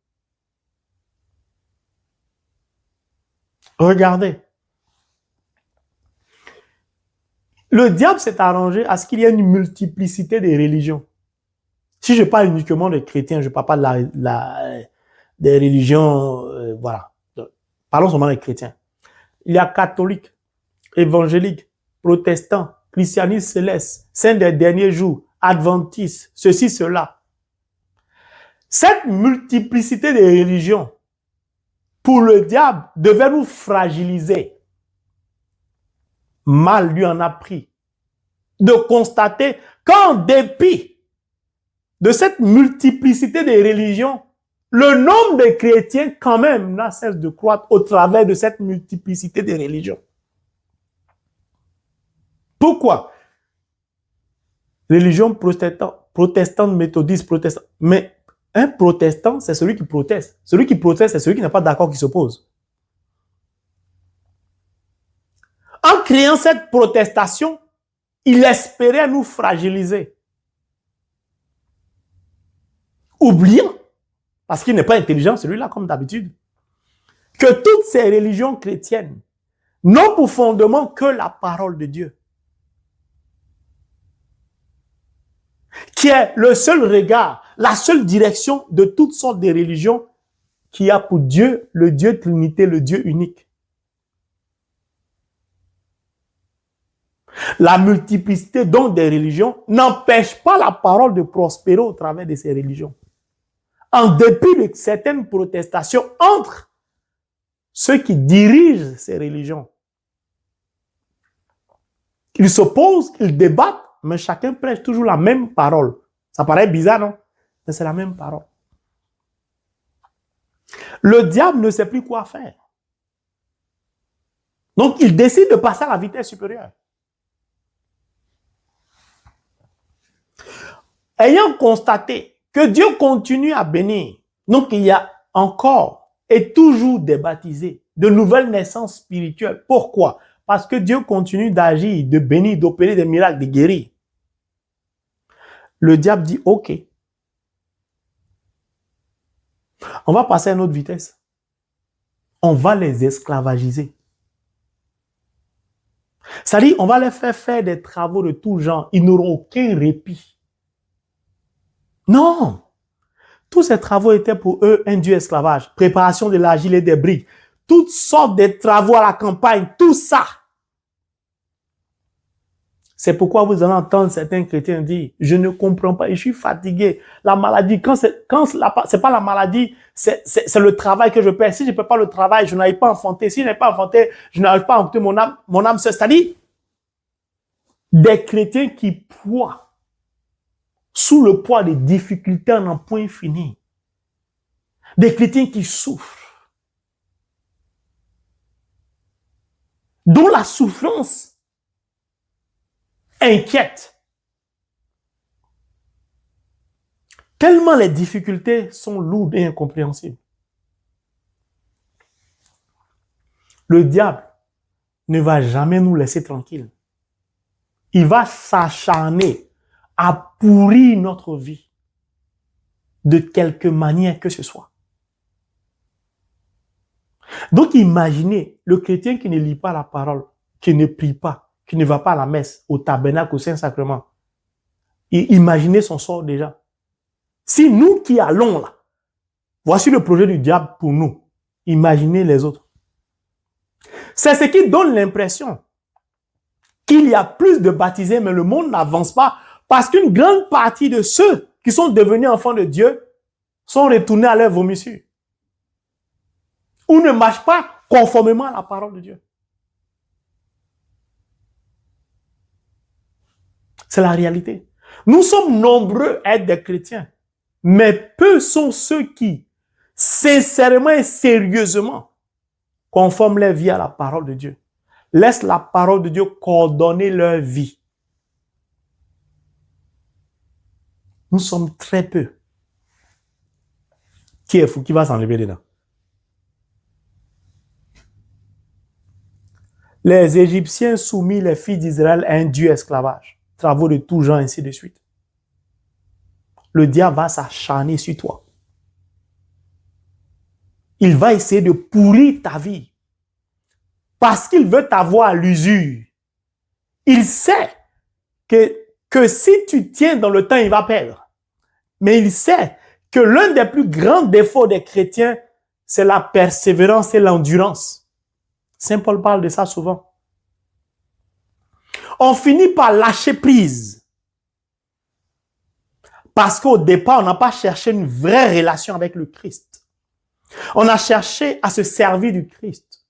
Regardez. Le diable s'est arrangé à ce qu'il y ait une multiplicité de religions. Si je parle uniquement des chrétiens, je ne parle pas des religions, voilà. Parlons seulement des chrétiens. Il y a catholiques, évangéliques, protestants, christianistes célestes, saints des derniers jours, adventistes, ceci, cela. Cette multiplicité de religions, pour le diable, devait nous fragiliser. Mal lui en a pris de constater qu'en dépit de cette multiplicité des religions, le nombre de chrétiens quand même n'a cesse de croître au travers de cette multiplicité des religions. Pourquoi? Religion protestante, méthodiste, protestante. Mais un protestant, c'est celui qui proteste. Celui qui proteste, c'est celui qui n'est pas d'accord, qui s'oppose. En créant cette protestation, il espérait nous fragiliser. Oubliant, parce qu'il n'est pas intelligent, celui-là, comme d'habitude, que toutes ces religions chrétiennes n'ont pour fondement que la parole de Dieu, qui est le seul regard, la seule direction de toutes sortes de religions qui a pour Dieu, le Dieu Trinité, le Dieu unique. La multiplicité donc des religions n'empêche pas la parole de prospérer au travers de ces religions. En dépit de certaines protestations entre ceux qui dirigent ces religions. Ils s'opposent, ils débattent, mais chacun prêche toujours la même parole. Ça paraît bizarre, non? Mais c'est la même parole. Le diable ne sait plus quoi faire. Donc, il décide de passer à la vitesse supérieure. Ayant constaté que Dieu continue à bénir, donc il y a encore et toujours des baptisés, de nouvelles naissances spirituelles. Pourquoi? Parce que Dieu continue d'agir, de bénir, d'opérer des miracles, de guérir. Le diable dit, OK, on va passer à une autre vitesse. On va les esclavagiser. C'est-à-dire, on va les faire des travaux de tout genre. Ils n'auront aucun répit. Non! Tous ces travaux étaient pour eux un dur esclavage. Préparation de l'argile et des briques. Toutes sortes de travaux à la campagne. Tout ça. C'est pourquoi vous allez entendre certains chrétiens dire, je ne comprends pas, je suis fatigué. La maladie, c'est pas la maladie, c'est le travail que je perds. Si je ne peux pas le travail, je n'arrive pas à enfanter. Si je n'arrive pas à enfanter, je n'arrive pas à enfanter mon âme seule. C'est-à-dire, des chrétiens qui ploient sous le poids des difficultés en un point fini. Des chrétiens qui souffrent. Dont la souffrance inquiète. Tellement les difficultés sont lourdes et incompréhensibles. Le diable ne va jamais nous laisser tranquilles. Il va s'acharner à pourrir notre vie de quelque manière que ce soit. Donc imaginez le chrétien qui ne lit pas la parole, qui ne prie pas, qui ne va pas à la messe, au tabernacle, au Saint-Sacrement. Et imaginez son sort déjà. Si nous qui allons là, voici le projet du diable pour nous. Imaginez les autres. C'est ce qui donne l'impression qu'il y a plus de baptisés, mais le monde n'avance pas parce qu'une grande partie de ceux qui sont devenus enfants de Dieu sont retournés à leur vomissure. Ou ne marchent pas conformément à la parole de Dieu. C'est la réalité. Nous sommes nombreux à être des chrétiens, mais peu sont ceux qui, sincèrement et sérieusement, conforment leur vie à la parole de Dieu. Laissent la parole de Dieu coordonner leur vie. Nous sommes très peu. Qui est fou? Qui va s'enlever dedans? Les Égyptiens soumis les filles d'Israël à un dur esclavage. Travaux de tout genre, ainsi de suite. Le diable va s'acharner sur toi. Il va essayer de pourrir ta vie. Parce qu'il veut t'avoir à l'usure. Il sait que si tu tiens dans le temps, il va perdre. Mais il sait que l'un des plus grands défauts des chrétiens, c'est la persévérance et l'endurance. Saint Paul parle de ça souvent. On finit par lâcher prise. Parce qu'au départ, on n'a pas cherché une vraie relation avec le Christ. On a cherché à se servir du Christ,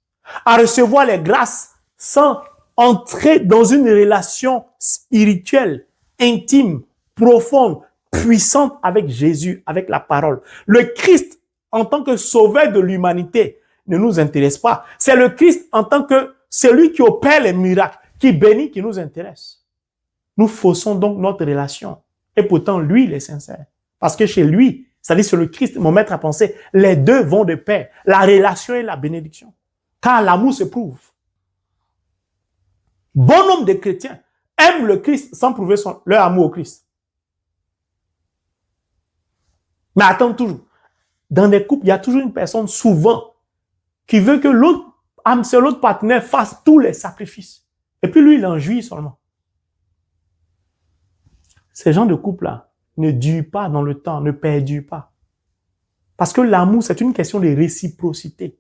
à recevoir les grâces sans entrer dans une relation spirituelle, intime, profonde, puissante avec Jésus, avec la parole. Le Christ, en tant que sauveur de l'humanité, ne nous intéresse pas. C'est le Christ en tant que celui qui opère les miracles, qui bénit, qui nous intéresse. Nous faussons donc notre relation. Et pourtant, lui, il est sincère. Parce que chez lui, c'est-à-dire sur le Christ, mon maître à penser, les deux vont de pair. La relation et la bénédiction. Car l'amour se prouve. Bon nombre de chrétiens aiment le Christ sans prouver leur amour au Christ. Mais attends toujours. Dans des couples, il y a toujours une personne, souvent, qui veut que l'autre âme sœur, l'autre partenaire fasse tous les sacrifices. Et puis lui, il en jouit seulement. Ces gens de couple-là ne durent pas dans le temps, ne perdurent pas. Parce que l'amour, c'est une question de réciprocité.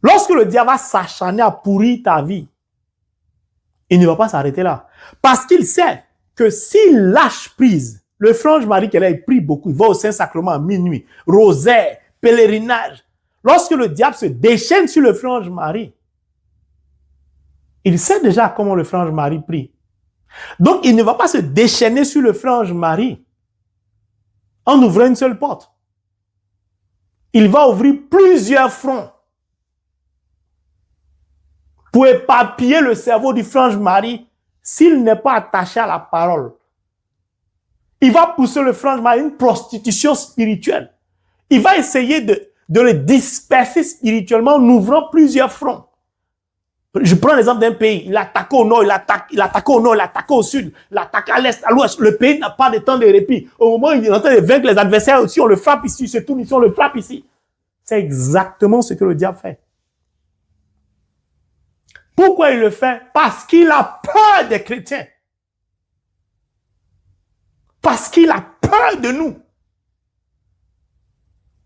Lorsque le diable va s'acharner à pourrir ta vie, il ne va pas s'arrêter là. Parce qu'il sait que s'il lâche prise, le frange Marie qu'elle a pris beaucoup, il va au Saint-Sacrement à minuit, rosaire, pèlerinage. Lorsque le diable se déchaîne sur le frange Marie, il sait déjà comment le frange Marie prie. Donc, il ne va pas se déchaîner sur le frange Marie en ouvrant une seule porte. Il va ouvrir plusieurs fronts pour éparpiller le cerveau du frange Marie s'il n'est pas attaché à la parole. Il va pousser le frange Marie à une prostitution spirituelle. Il va essayer de le disperser spirituellement en ouvrant plusieurs fronts. Je prends l'exemple d'un pays. Il attaque au nord, il attaque au nord, il attaque au sud, il attaque à l'est, à l'ouest. Le pays n'a pas de temps de répit. Au moment où il est en train de vaincre les adversaires aussi, on le frappe ici, il se tourne ici, on le frappe ici. C'est exactement ce que le diable fait. Pourquoi il le fait? Parce qu'il a peur des chrétiens. Parce qu'il a peur de nous.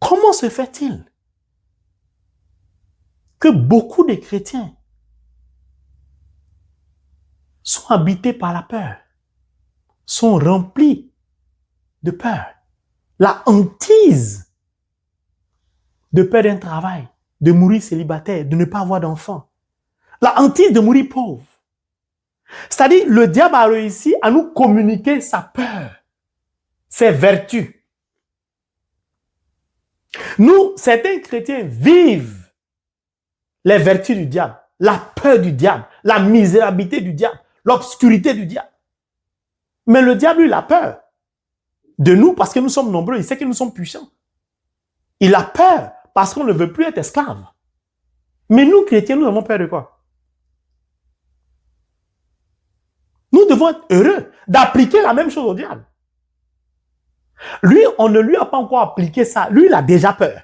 Comment se fait-il que beaucoup de chrétiens sont habités par la peur, sont remplis de peur, la hantise de perdre un travail, de mourir célibataire, de ne pas avoir d'enfant, la hantise de mourir pauvre. C'est-à-dire, le diable a réussi à nous communiquer sa peur, ses vertus. Nous, certains chrétiens vivent les vertus du diable, la peur du diable, la misérabilité du diable, l'obscurité du diable. Mais le diable, il a peur de nous parce que nous sommes nombreux. Il sait que nous sommes puissants. Il a peur parce qu'on ne veut plus être esclave. Mais nous, chrétiens, nous avons peur de quoi? Nous devons être heureux d'appliquer la même chose au diable. Lui, on ne lui a pas encore appliqué ça. Lui, il a déjà peur.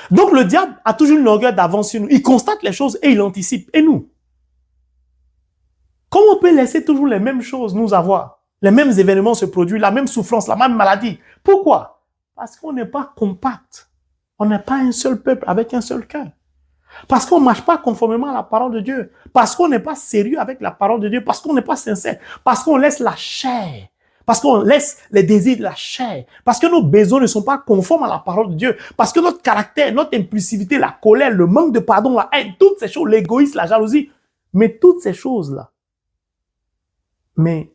Donc, le diable a toujours une longueur d'avance sur nous. Il constate les choses et il anticipe. Et nous? Comment on peut laisser toujours les mêmes choses nous avoir? Les mêmes événements se produisent, la même souffrance, la même maladie. Pourquoi? Parce qu'on n'est pas compact. On n'est pas un seul peuple avec un seul cœur. Parce qu'on ne marche pas conformément à la parole de Dieu. Parce qu'on n'est pas sérieux avec la parole de Dieu. Parce qu'on n'est pas sincère. Parce qu'on laisse la chair. Parce qu'on laisse les désirs de la chair. Parce que nos besoins ne sont pas conformes à la parole de Dieu. Parce que notre caractère, notre impulsivité, la colère, le manque de pardon, la haine, toutes ces choses, l'égoïsme, la jalousie, mais toutes ces choses-là, mais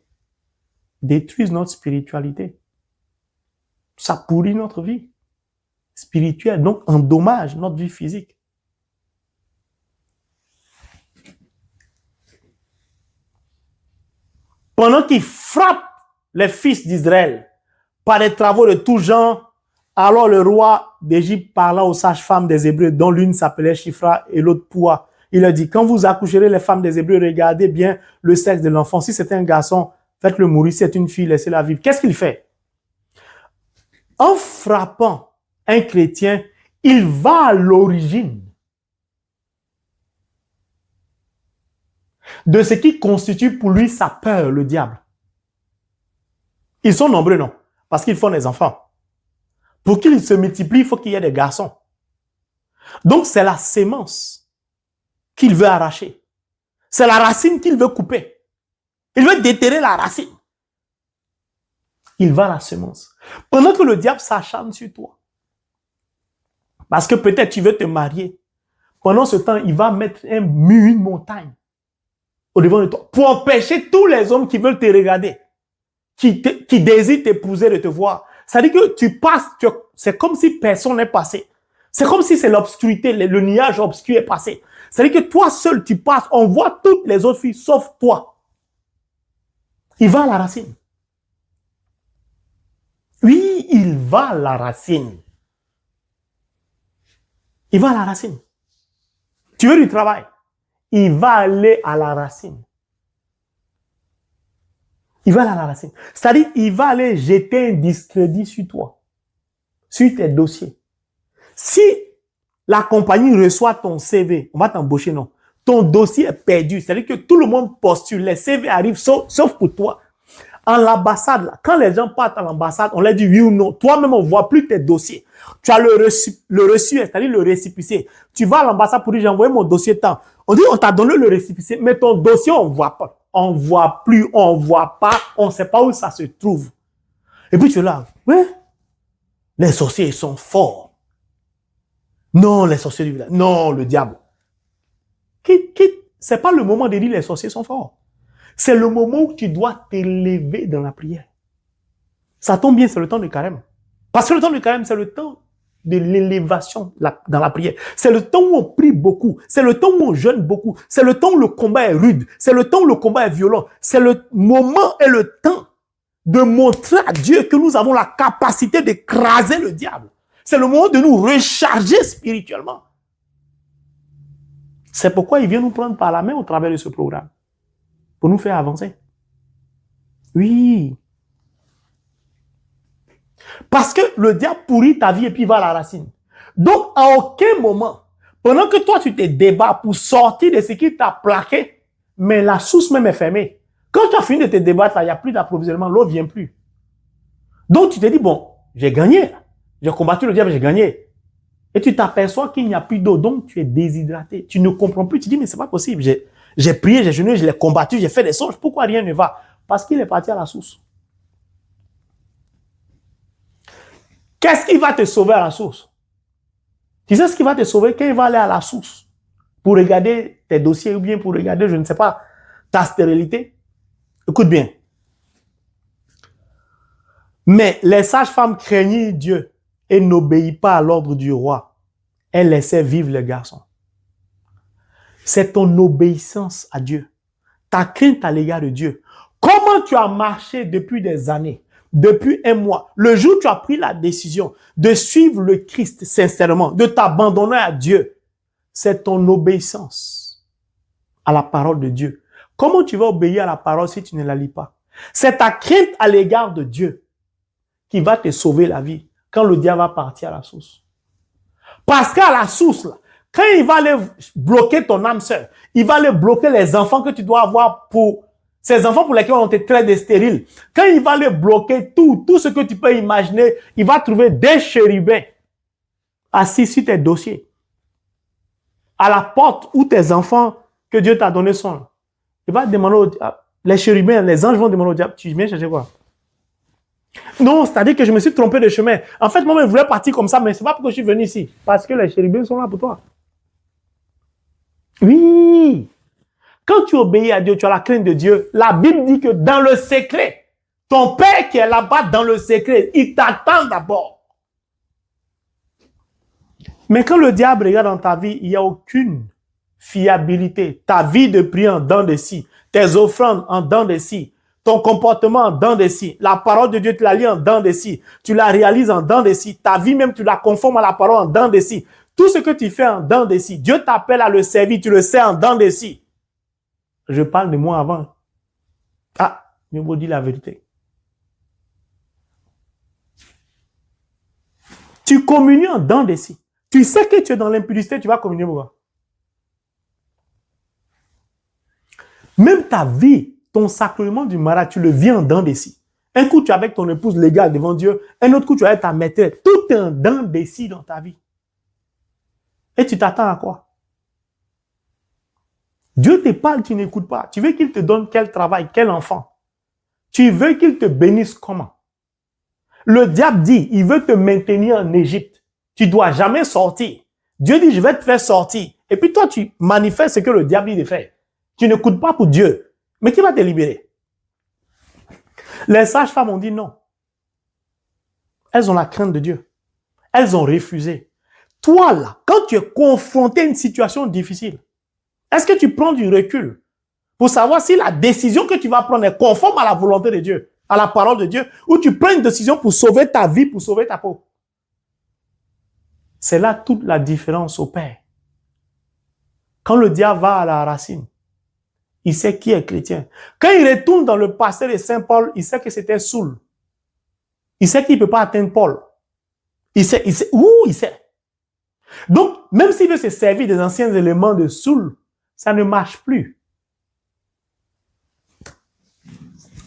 détruisent notre spiritualité. Ça pourrit notre vie spirituelle, donc endommage notre vie physique. Pendant qu'il frappe les fils d'Israël par des travaux de tout genre, alors le roi d'Égypte parla aux sages-femmes des Hébreux, dont l'une s'appelait Shifra et l'autre Poua. Il leur dit, quand vous accoucherez les femmes des Hébreux, regardez bien le sexe de l'enfant. Si c'est un garçon, faites-le mourir. Si c'est une fille, laissez-la vivre. Qu'est-ce qu'il fait? En frappant un chrétien, il va à l'origine de ce qui constitue pour lui sa peur, le diable. Ils sont nombreux, non? Parce qu'ils font des enfants. Pour qu'ils se multiplient, il faut qu'il y ait des garçons. Donc, c'est la sémence qu'il veut arracher. C'est la racine qu'il veut couper. Il veut déterrer la racine. Il va à la semence. Pendant que le diable s'acharne sur toi, parce que peut-être tu veux te marier, pendant ce temps, il va mettre un mur, une montagne au-devant de toi, pour empêcher tous les hommes qui veulent te regarder, qui désirent t'épouser de te voir. Ça dit que tu passes, c'est comme si personne n'est passé. C'est comme si c'est l'obscurité, le nuage obscur est passé. Ça dit que toi seul, tu passes, on voit toutes les autres filles, sauf toi. Il va à la racine. Oui, il va à la racine. Il va à la racine. Tu veux du travail? Il va aller à la racine. Il va aller à la racine. C'est-à-dire, il va aller jeter un discrédit sur toi, sur tes dossiers. Si la compagnie reçoit ton CV, on va t'embaucher, non. Ton dossier est perdu. C'est-à-dire que tout le monde postule. Les CV arrivent, sauf pour toi. En l'ambassade, là, quand les gens partent à l'ambassade, on leur dit oui ou non. Toi-même, on ne voit plus tes dossiers. Tu as le reçu, c'est-à-dire le récépissé. Tu vas à l'ambassade pour dire j'ai envoyé mon dossier tant. On dit on t'a donné le récépissé, mais ton dossier, on ne voit pas. On ne voit plus, on ne voit pas, on ne sait pas où ça se trouve. Et puis tu es là, ouais, les sorciers, ils sont forts. Non, les sorciers du village. Non, le diable. C'est pas le moment de dire les sorciers sont forts. C'est le moment où tu dois t'élever dans la prière. Ça tombe bien, c'est le temps du carême. Parce que le temps du carême, c'est le temps de l'élévation dans la prière. C'est le temps où on prie beaucoup. C'est le temps où on jeûne beaucoup. C'est le temps où le combat est rude. C'est le temps où le combat est violent. C'est le moment et le temps de montrer à Dieu que nous avons la capacité d'écraser le diable. C'est le moment de nous recharger spirituellement. C'est pourquoi il vient nous prendre par la main au travers de ce programme. Pour nous faire avancer. Oui. Parce que le diable pourrit ta vie et puis va à la racine. Donc, à aucun moment, pendant que toi, tu te débats pour sortir de ce qui t'a plaqué, mais la source même est fermée. Quand tu as fini de te débattre, il n'y a plus d'approvisionnement, l'eau ne vient plus. Donc, tu te dis, bon, j'ai gagné. J'ai combattu le diable, j'ai gagné. Et tu t'aperçois qu'il n'y a plus d'eau, donc tu es déshydraté. Tu ne comprends plus, tu dis, mais c'est pas possible. J'ai prié, j'ai jeûné, je l'ai combattu, j'ai fait des songes. Pourquoi rien ne va? Parce qu'il est parti à la source. Qu'est-ce qui va te sauver à la source? Tu sais ce qui va te sauver quand il va aller à la source pour regarder tes dossiers ou bien pour regarder, je ne sais pas, ta stérilité? Écoute bien. Mais les sages-femmes craignaient Dieu et n'obéissent pas à l'ordre du roi. Elles laissaient vivre les garçons. C'est ton obéissance à Dieu, ta crainte à l'égard de Dieu. Comment tu as marché depuis des années, depuis un mois, le jour où tu as pris la décision de suivre le Christ sincèrement, de t'abandonner à Dieu, c'est ton obéissance à la parole de Dieu. Comment tu vas obéir à la parole si tu ne la lis pas? C'est ta crainte à l'égard de Dieu qui va te sauver la vie quand le diable va partir à la source. Parce qu'à la source, là, quand il va aller bloquer ton âme sœur, il va aller bloquer les enfants que tu dois avoir pour ces enfants pour lesquels on te traite de stériles. Quand il va aller bloquer tout ce que tu peux imaginer, il va trouver des chérubins assis sur tes dossiers. À la porte où tes enfants que Dieu t'a donné sont là. Il va demander les chérubins, les anges vont demander au diable, tu viens chercher quoi? Non, c'est-à-dire que je me suis trompé de chemin. En fait, moi, je voulais partir comme ça, mais c'est pas pourquoi je suis venu ici. Parce que les chérubins sont là pour toi. Oui. Quand tu obéis à Dieu, tu as la crainte de Dieu. La Bible dit que dans le secret, ton Père qui est là-bas dans le secret, il t'attend d'abord. Mais quand le diable regarde dans ta vie, il n'y a aucune fiabilité. Ta vie de prière en dents de scie, tes offrandes en dents de scie, ton comportement en dents de scie, la parole de Dieu, tu la lis en dents de scie, tu la réalises en dents de scie, ta vie même, tu la conformes à la parole en dents de scie. Tout ce que tu fais en dents de scie, Dieu t'appelle à le servir, tu le sais en dents de scie. Je parle de moi avant. Ah, je vous dis la vérité. Tu communies en dents de scie. Tu sais que tu es dans l'impudicité, tu vas communier pourquoi? Même ta vie, ton sacrement du mariage, tu le vis en dents de scie. Un coup, tu es avec ton épouse légale devant Dieu. Un autre coup, tu es avec ta maîtresse. Tout est en dents de scie dans ta vie. Et tu t'attends à quoi? Dieu te parle, tu n'écoutes pas. Tu veux qu'il te donne quel travail, quel enfant? Tu veux qu'il te bénisse comment? Le diable dit, il veut te maintenir en Égypte. Tu ne dois jamais sortir. Dieu dit, je vais te faire sortir. Et puis toi, tu manifestes ce que le diable dit de faire. Tu ne coûtes pas pour Dieu. Mais qui va te libérer? Les sages-femmes ont dit non. Elles ont la crainte de Dieu. Elles ont refusé. Toi, là, quand tu es confronté à une situation difficile, est-ce que tu prends du recul pour savoir si la décision que tu vas prendre est conforme à la volonté de Dieu, à la parole de Dieu, ou tu prends une décision pour sauver ta vie, pour sauver ta peau? C'est là toute la différence opère. Quand le diable va à la racine, il sait qui est chrétien. Quand il retourne dans le passé de Saint Paul, il sait que c'était Saul. Il sait qu'il ne peut pas atteindre Paul. Il sait. Donc, même s'il veut se servir des anciens éléments de Saul, ça ne marche plus.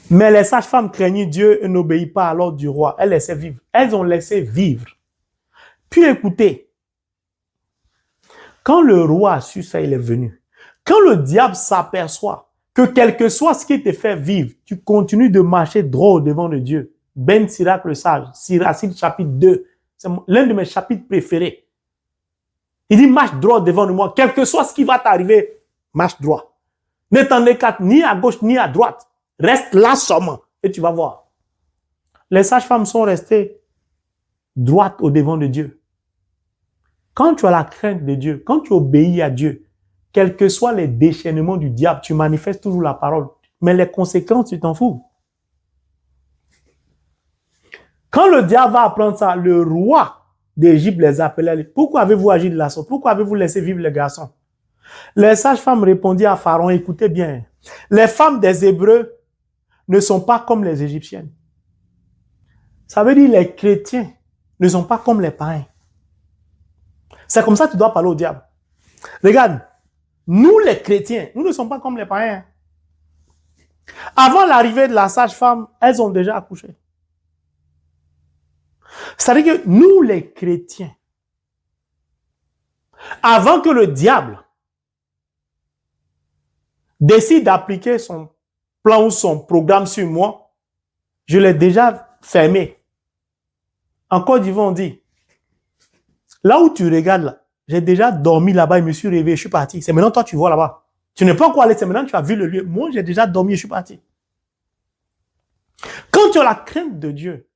Mais les sages-femmes craignaient Dieu et n'obéissent pas à l'ordre du roi. Elles laissaient vivre. Elles ont laissé vivre. Puis écoutez, quand le roi a su ça, il est venu. Quand le diable s'aperçoit que quel que soit ce qui te fait vivre, tu continues de marcher droit devant le Dieu. Ben Sirac le sage, Siracide chapitre 2, c'est l'un de mes chapitres préférés. Il dit marche droit devant moi, quel que soit ce qui va t'arriver, marche droit. Ne t'en écarte ni à gauche ni à droite. Reste là seulement et tu vas voir. Les sages-femmes sont restées droites au devant de Dieu. Quand tu as la crainte de Dieu, quand tu obéis à Dieu, quels que soient les déchaînements du diable, tu manifestes toujours la parole. Mais les conséquences, tu t'en fous. Quand le diable va apprendre ça, le roi d'Égypte les appelait. Pourquoi avez-vous agi de la sorte? Pourquoi avez-vous laissé vivre les garçons? Les sages-femmes répondirent à Pharaon, écoutez bien, les femmes des Hébreux ne sont pas comme les Égyptiennes. Ça veut dire les chrétiens ne sont pas comme les païens. C'est comme ça que tu dois parler au diable. Regarde, nous les chrétiens, nous ne sommes pas comme les païens. Avant l'arrivée de la sage-femme, elles ont déjà accouché. C'est-à-dire que nous les chrétiens, avant que le diable décide d'appliquer son plan ou son programme sur moi, je l'ai déjà fermé. En Côte d'Ivoire, on dit, là où tu regardes, là, j'ai déjà dormi là-bas, et me suis réveillé, je suis parti. C'est maintenant toi tu vois là-bas. Tu n'es pas encore allé, c'est maintenant que tu as vu le lieu. Moi, j'ai déjà dormi et je suis parti. Quand tu as la crainte de Dieu,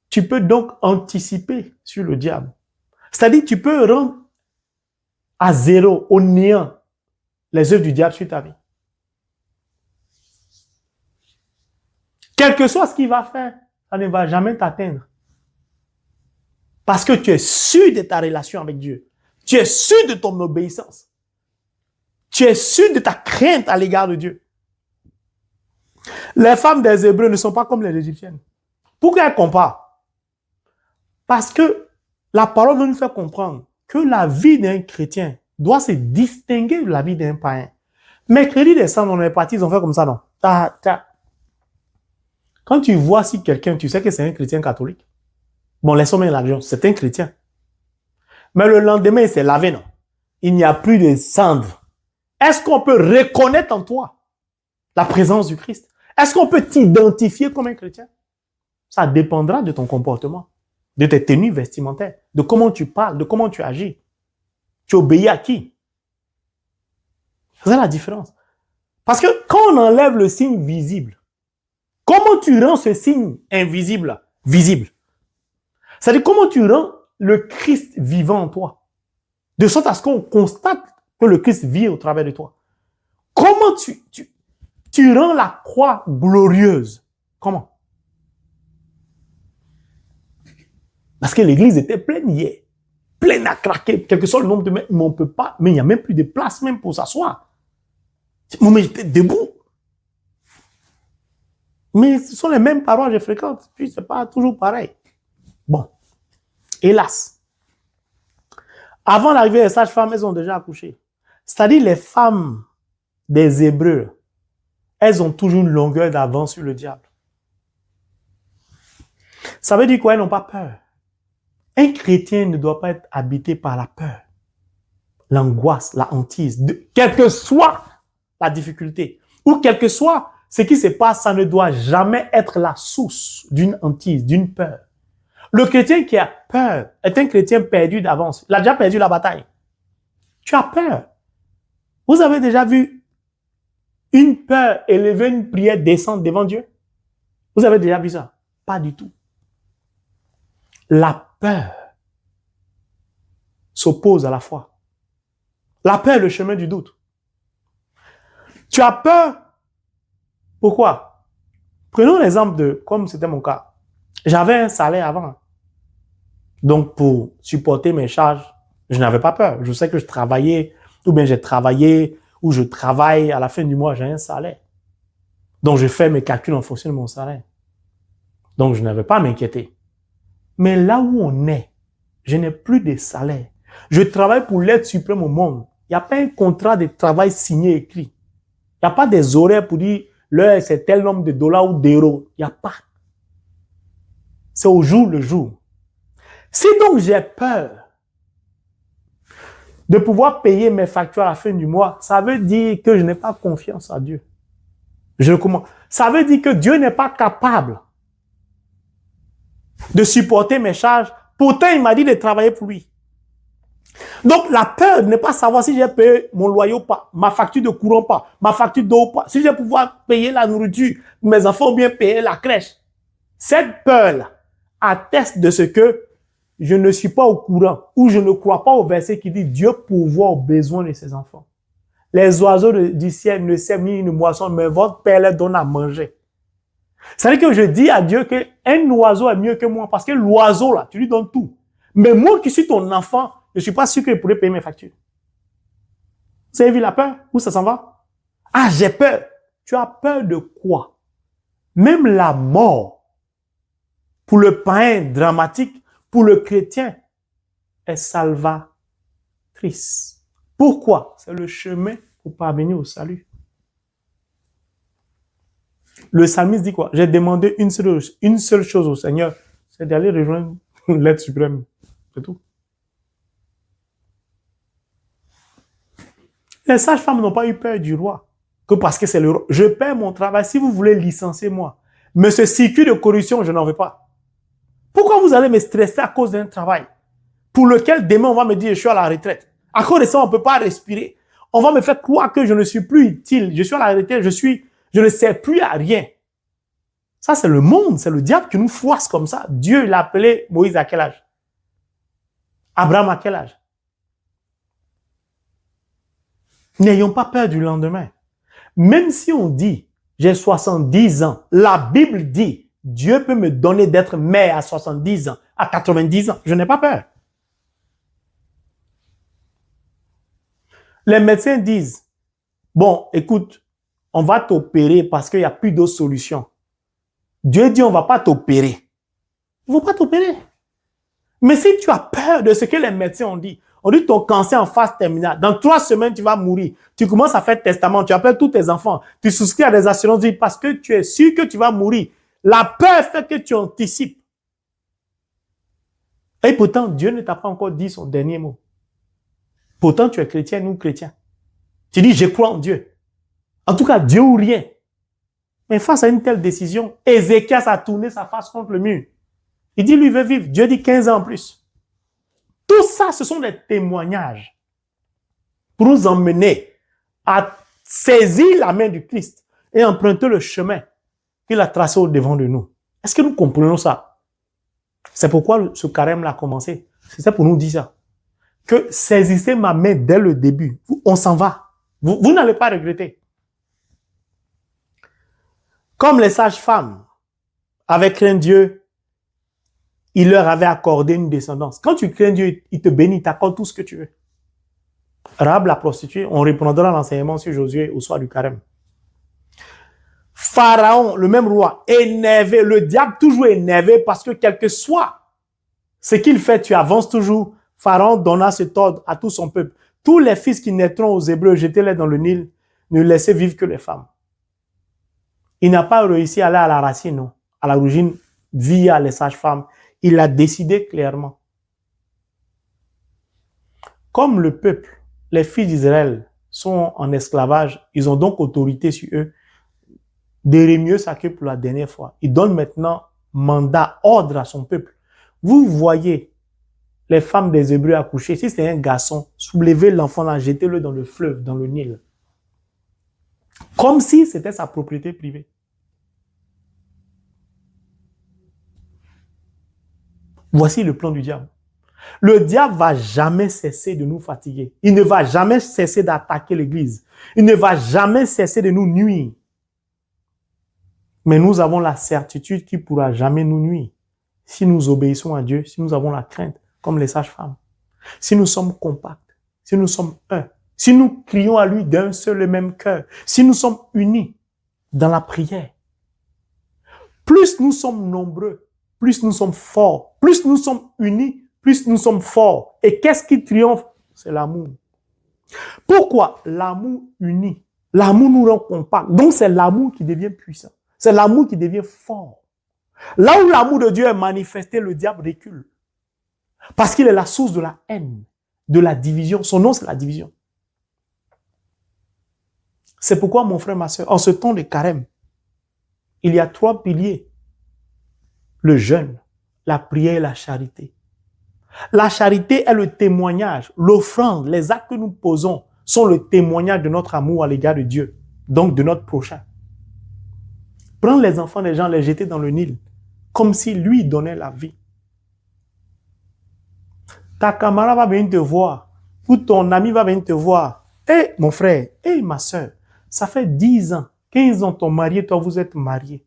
tu peux donc anticiper sur le diable. C'est-à-dire, tu peux rendre à zéro, au néant, les œuvres du diable sur ta vie. Quel que soit ce qu'il va faire, ça ne va jamais t'atteindre. Parce que tu es sûr de ta relation avec Dieu. Tu es sûr de ton obéissance. Tu es sûr de ta crainte à l'égard de Dieu. Les femmes des Hébreux ne sont pas comme les Égyptiennes. Pourquoi elles comparent? Parce que la parole veut nous faire comprendre que la vie d'un chrétien doit se distinguer de la vie d'un païen. Mercredi décembre, on est parti, ils ont fait comme ça, non? Quand tu vois si quelqu'un, tu sais que c'est un chrétien catholique. Bon, laissons bien l'avion, c'est un chrétien. Mais le lendemain, il s'est lavé, non? Il n'y a plus de cendre. Est-ce qu'on peut reconnaître en toi la présence du Christ? Est-ce qu'on peut t'identifier comme un chrétien? Ça dépendra de ton comportement, de tes tenues vestimentaires, de comment tu parles, de comment tu agis. Tu obéis à qui? C'est la différence. Parce que quand on enlève le signe visible, comment tu rends ce signe invisible visible? C'est-à-dire comment tu rends le Christ vivant en toi, de sorte à ce qu'on constate que le Christ vit au travers de toi. Comment tu rends la croix glorieuse? Comment? Parce que l'église était pleine hier, pleine à craquer, quel que soit le nombre de mètres, mais on peut pas, mais il n'y a même plus de place même pour s'asseoir. Mais j'étais debout. Mais ce sont les mêmes paroles que je fréquente, puis c'est pas toujours pareil. Bon, hélas. Avant l'arrivée des sages-femmes, elles ont déjà accouché. C'est-à-dire les femmes des Hébreux, elles ont toujours une longueur d'avance sur le diable. Ça veut dire quoi? Elles n'ont pas peur. Un chrétien ne doit pas être habité par la peur, l'angoisse, la hantise, quelle que soit la difficulté, ou quel que soit ce qui se passe, ça ne doit jamais être la source d'une hantise, d'une peur. Le chrétien qui a peur est un chrétien perdu d'avance. Il a déjà perdu la bataille. Tu as peur. Vous avez déjà vu une peur élever une prière descendre devant Dieu? Vous avez déjà vu ça? Pas du tout. La peur s'oppose à la foi. La peur est le chemin du doute. Tu as peur. Pourquoi? Prenons l'exemple de, comme c'était mon cas, j'avais un salaire avant. Donc, pour supporter mes charges, je n'avais pas peur. Je sais que je travaillais, ou bien j'ai travaillé, ou je travaille, à la fin du mois, j'ai un salaire. Donc, je fais mes calculs en fonction de mon salaire. Donc, je n'avais pas à m'inquiéter. Mais là où on est, je n'ai plus de salaire. Je travaille pour l'aide suprême au monde. Il n'y a pas un contrat de travail signé écrit. Il n'y a pas des horaires pour dire l'heure c'est tel nombre de dollars ou d'euros. Il n'y a pas. C'est au jour le jour. Si donc j'ai peur de pouvoir payer mes factures à la fin du mois, ça veut dire que je n'ai pas confiance en Dieu. Ça veut dire que Dieu n'est pas capable de supporter mes charges. Pourtant, il m'a dit de travailler pour lui. Donc, la peur de ne pas savoir si j'ai payé mon loyer ou pas, ma facture de courant ou pas, ma facture d'eau ou pas, si je vais pouvoir payer la nourriture, mes enfants ou bien payer la crèche. Cette peur-là atteste de ce que je ne suis pas au courant ou je ne crois pas au verset qui dit Dieu pourvoit aux besoins de ses enfants. Les oiseaux du ciel ne sèment ni ne moissonnent, mais votre Père leur donne à manger. C'est-à-dire que je dis à Dieu qu'un oiseau est mieux que moi parce que l'oiseau, là, tu lui donnes tout. Mais moi qui suis ton enfant, je ne suis pas sûr que je pourrais payer mes factures. Vous avez vu la peur? Où ça s'en va? Ah, j'ai peur. Tu as peur de quoi? Même la mort, pour le païen dramatique, pour le chrétien, est salvatrice. Pourquoi? C'est le chemin pour parvenir au salut. Le psalmiste dit quoi? J'ai demandé une seule chose au Seigneur, c'est d'aller rejoindre l'aide suprême. C'est tout. Les sages-femmes n'ont pas eu peur du roi, que parce que c'est le roi. Je perds mon travail, si vous voulez licencier moi. Mais ce circuit de corruption, je n'en veux pas. Pourquoi vous allez me stresser à cause d'un travail pour lequel demain on va me dire je suis à la retraite? À cause de ça, on ne peut pas respirer. On va me faire croire que je ne suis plus utile. Je suis à la retraite, je ne sers plus à rien. Ça, c'est le monde, c'est le diable qui nous froisse comme ça. Dieu, il a appelé Moïse à quel âge? Abraham à quel âge? N'ayons pas peur du lendemain. Même si on dit, j'ai 70 ans, la Bible dit, Dieu peut me donner d'être mère à 70 ans, à 90 ans. Je n'ai pas peur. Les médecins disent, bon, écoute, on va t'opérer parce qu'il n'y a plus d'autres solutions. Dieu dit, on ne va pas t'opérer. Ils ne vont pas t'opérer. Mais si tu as peur de ce que les médecins ont dit ton cancer en phase terminale, dans 3 semaines, tu vas mourir. Tu commences à faire testament, tu appelles tous tes enfants, tu souscris à des assurances vie parce que tu es sûr que tu vas mourir. La peur fait que tu anticipes. Et pourtant, Dieu ne t'a pas encore dit son dernier mot. Pourtant, tu es chrétien ou chrétien. Tu dis, je crois en Dieu. En tout cas, Dieu ou rien. Mais face à une telle décision, Ézéchias a tourné sa face contre le mur. Il dit, lui, il veut vivre. Dieu dit 15 ans en plus. Tout ça, ce sont des témoignages pour nous emmener à saisir la main du Christ et emprunter le chemin qu'il a tracé au devant de nous. Est-ce que nous comprenons ça? C'est pourquoi ce carême-là a commencé. C'est pour nous dire ça. Que saisissez ma main dès le début. On s'en va. Vous n'allez pas regretter. Comme les sages-femmes avaient craint Dieu, il leur avait accordé une descendance. Quand tu crains Dieu, il te bénit, il t'accorde tout ce que tu veux. Rahab la prostituée, on reprendra l'enseignement sur Josué au soir du carême. Pharaon, le même roi, énervé, le diable toujours énervé parce que quel que soit ce qu'il fait, tu avances toujours. Pharaon donna cet ordre à tout son peuple. Tous les fils qui naîtront aux Hébreux, jetez-les dans le Nil, ne laissez vivre que les femmes. Il n'a pas réussi à aller à la racine, non, à l'origine, via les sages-femmes. Il a décidé clairement. Comme le peuple, les fils d'Israël sont en esclavage, ils ont donc autorité sur eux. Jérémie s'occupe pour la dernière fois. Il donne maintenant mandat, ordre à son peuple. Vous voyez les femmes des Hébreux accoucher. Si c'est un garçon, soulevez l'enfant là, jetez-le dans le fleuve, dans le Nil. Comme si c'était sa propriété privée. Voici le plan du diable. Le diable va jamais cesser de nous fatiguer. Il ne va jamais cesser d'attaquer l'Église. Il ne va jamais cesser de nous nuire. Mais nous avons la certitude qu'il ne pourra jamais nous nuire. Si nous obéissons à Dieu, si nous avons la crainte, comme les sages-femmes, si nous sommes compacts, si nous sommes un, si nous crions à lui d'un seul et même cœur, si nous sommes unis dans la prière, plus nous sommes nombreux, plus nous sommes forts, plus nous sommes unis, plus nous sommes forts. Et qu'est-ce qui triomphe? C'est l'amour. Pourquoi? L'amour unit. L'amour nous rend compacts. Donc c'est l'amour qui devient puissant. C'est l'amour qui devient fort. Là où l'amour de Dieu est manifesté, le diable recule. Parce qu'il est la source de la haine, de la division. Son nom, c'est la division. C'est pourquoi, mon frère, ma soeur, en ce temps de carême, il y a 3 piliers. Le jeûne, la prière et la charité. La charité est le témoignage, l'offrande, les actes que nous posons sont le témoignage de notre amour à l'égard de Dieu, donc de notre prochain. Prendre les enfants des gens, les jeter dans le Nil, comme si lui donnait la vie. Ta camarade va venir te voir, ou ton ami va venir te voir. Hé, mon frère, hé, ma soeur, ça fait 10 ans, 15 ans ton marié, toi vous êtes marié.